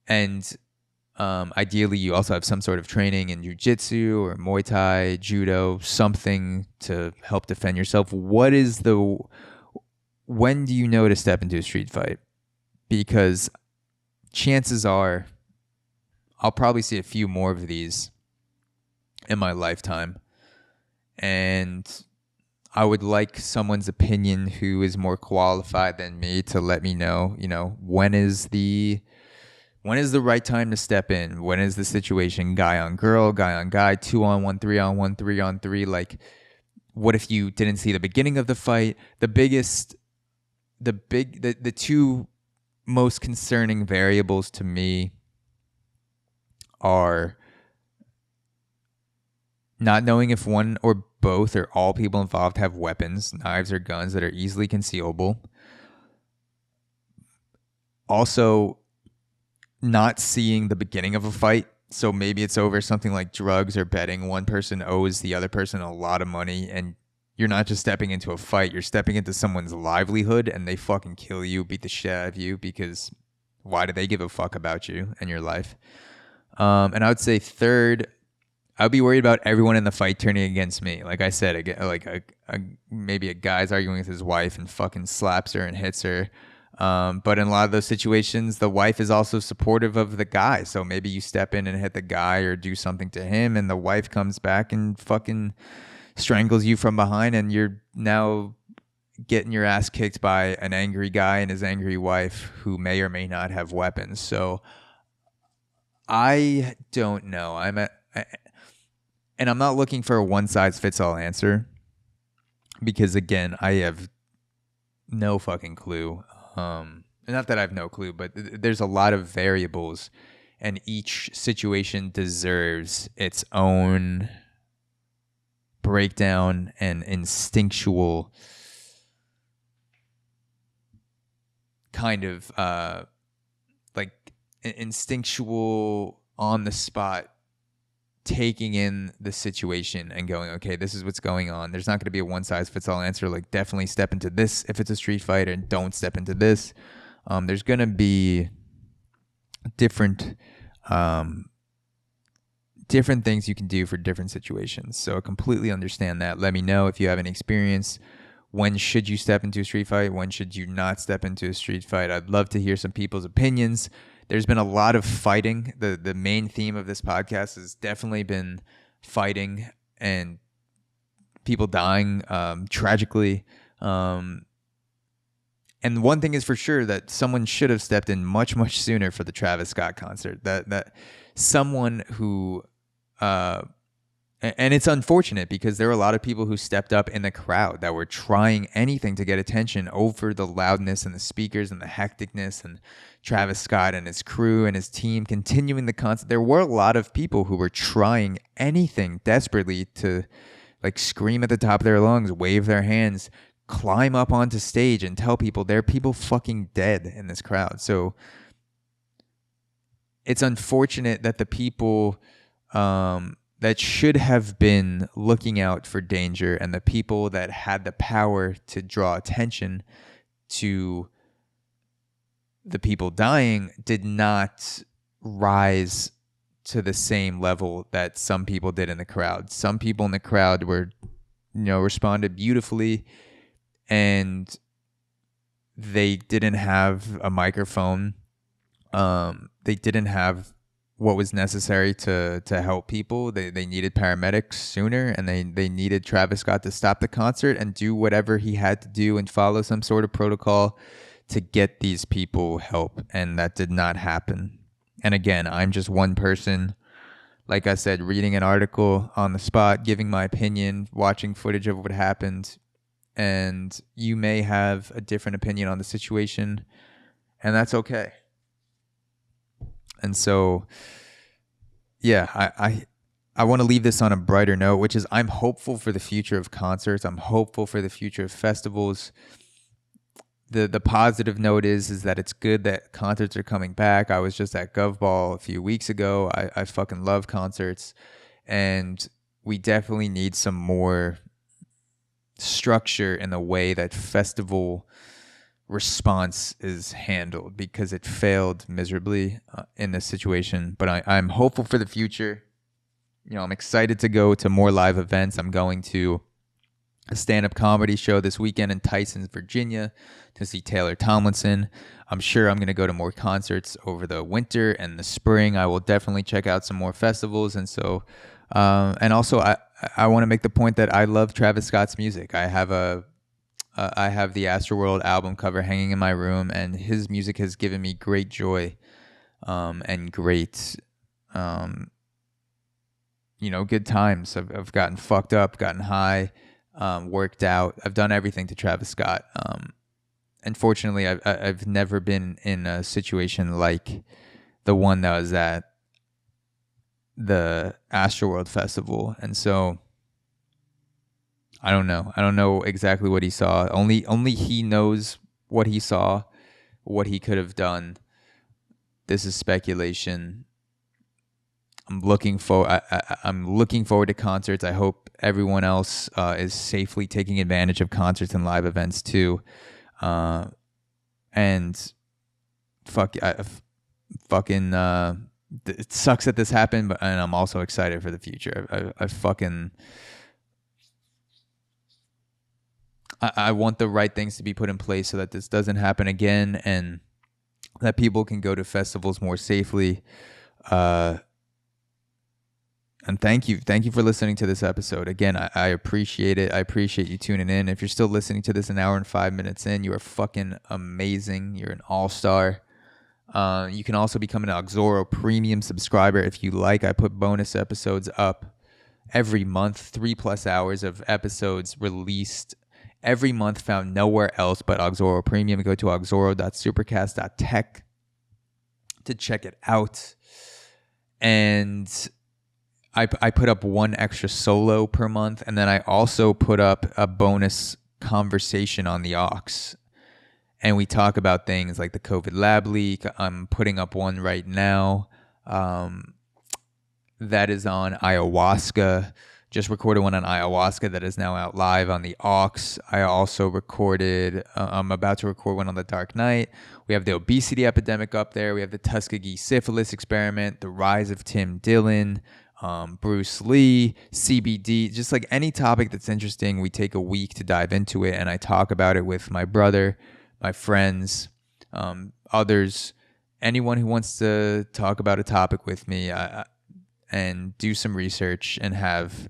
And ideally, you also have some sort of training in jiu-jitsu or Muay Thai, judo, something to help defend yourself. When do you know to step into a street fight? Because chances are I'll probably see a few more of these in my lifetime. And I would like someone's opinion who is more qualified than me to let me know, when is the right time to step in? When is the situation guy on girl, guy on guy, 2-on-1, 3-on-1, 3-on-3? Like, what if you didn't see the beginning of the fight? The two most concerning variables to me are not knowing if one or both or all people involved have weapons, knives or guns that are easily concealable. Also, not seeing the beginning of a fight. So maybe it's over something like drugs or betting. One person owes the other person a lot of money, and you're not just stepping into a fight, you're stepping into someone's livelihood, and they fucking kill you, beat the shit out of you, because why do they give a fuck about you and your life? And I would say third, I'd be worried about everyone in the fight turning against me. Like I said, maybe a guy's arguing with his wife and fucking slaps her and hits her. But in a lot of those situations, the wife is also supportive of the guy. So maybe you step in and hit the guy or do something to him, and the wife comes back and fucking strangles you from behind, and you're now getting your ass kicked by an angry guy and his angry wife who may or may not have weapons. So I don't know. And I'm not looking for a one-size-fits-all answer, because again, I have no fucking clue. Not that I have no clue, but there's a lot of variables, and each situation deserves its own breakdown and instinctual kind of instinctual on the spot taking in the situation and going, okay, this is what's going on. There's not going to be a one-size-fits-all answer, like definitely step into this if it's a street fight, and don't step into this. There's going to be different things you can do for different situations. So I completely understand that. Let me know if you have any experience. When should you step into a street fight? When should you not step into a street fight? I'd love to hear some people's opinions. There's been a lot of fighting. The main theme of this podcast has definitely been fighting and people dying tragically. And one thing is for sure, that someone should have stepped in much, much sooner for the Travis Scott concert. That someone who and it's unfortunate, because there were a lot of people who stepped up in the crowd that were trying anything to get attention over the loudness and the speakers and the hecticness, and Travis Scott and his crew and his team continuing the concert. There were a lot of people who were trying anything desperately to scream at the top of their lungs, wave their hands, climb up onto stage and tell people there are people fucking dead in this crowd. So it's unfortunate that the people that should have been looking out for danger, and the people that had the power to draw attention to the people dying, did not rise to the same level that some people did in the crowd. Some people in the crowd were, responded beautifully, and they didn't have a microphone. They didn't have what was necessary to help people. They needed paramedics sooner, and they needed Travis Scott to stop the concert and do whatever he had to do and follow some sort of protocol to get these people help, and that did not happen. And again, I'm just one person. like I said, reading an article on the spot, giving my opinion, watching footage of what happened, and you may have a different opinion on the situation, and that's okay. And so, yeah, I want to leave this on a brighter note, which is I'm hopeful for the future of concerts. I'm hopeful for the future of festivals. The positive note is that it's good that concerts are coming back. I was just at GovBall a few weeks ago. I fucking love concerts, and we definitely need some more structure in the way that festival response is handled, because it failed miserably in this situation. But I'm hopeful for the future. You know, I'm excited to go to more live events. I'm going to a stand-up comedy show this weekend in Tysons, Virginia, to see Taylor Tomlinson. I'm sure I'm going to go to more concerts over the winter and the spring. I will definitely check out some more festivals. And so, and also I want to make the point that I love Travis Scott's music. I have the Astroworld album cover hanging in my room, and his music has given me great joy, and great, good times. I've gotten fucked up, gotten high, worked out. I've done everything to Travis Scott. Unfortunately, I've never been in a situation like the one that was at the Astroworld Festival, and so I don't know. I don't know exactly what he saw. Only he knows what he saw, what he could have done. This is speculation. I'm looking forward to concerts. I hope everyone else is safely taking advantage of concerts and live events too. And it sucks that this happened, and I'm also excited for the future. I want the right things to be put in place so that this doesn't happen again, and that people can go to festivals more safely. And thank you for listening to this episode. Again, I appreciate it. I appreciate you tuning in. If you're still listening to this an hour and 5 minutes in, you are fucking amazing. You're an all-star. You can also become an AUXORO premium subscriber if you like. I put bonus episodes up every month, 3+ hours of episodes released every month, found nowhere else but AUXORO Premium. Go to auxoro.supercast.tech to check it out. And I put up one extra solo per month, and then I also put up a bonus conversation on the Aux. And we talk about things like the COVID lab leak. I'm putting up one right now that is on ayahuasca. Just recorded one on ayahuasca that is now out live on the Aux. I also recorded, I'm about to record one on the Dark Knight. We have the obesity epidemic up there. We have the Tuskegee syphilis experiment, the rise of Tim Dillon, Bruce Lee, CBD, just like any topic that's interesting. We take a week to dive into it, and I talk about it with my brother, my friends, others, anyone who wants to talk about a topic with me, and do some research and have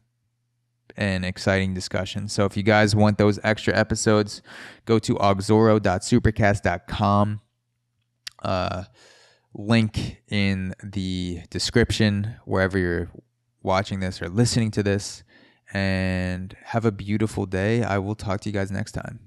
an exciting discussion. So if you guys want those extra episodes, go to auxoro.supercast.com. Link in the description wherever you're watching this or listening to this. And have a beautiful day. I will talk to you guys next time.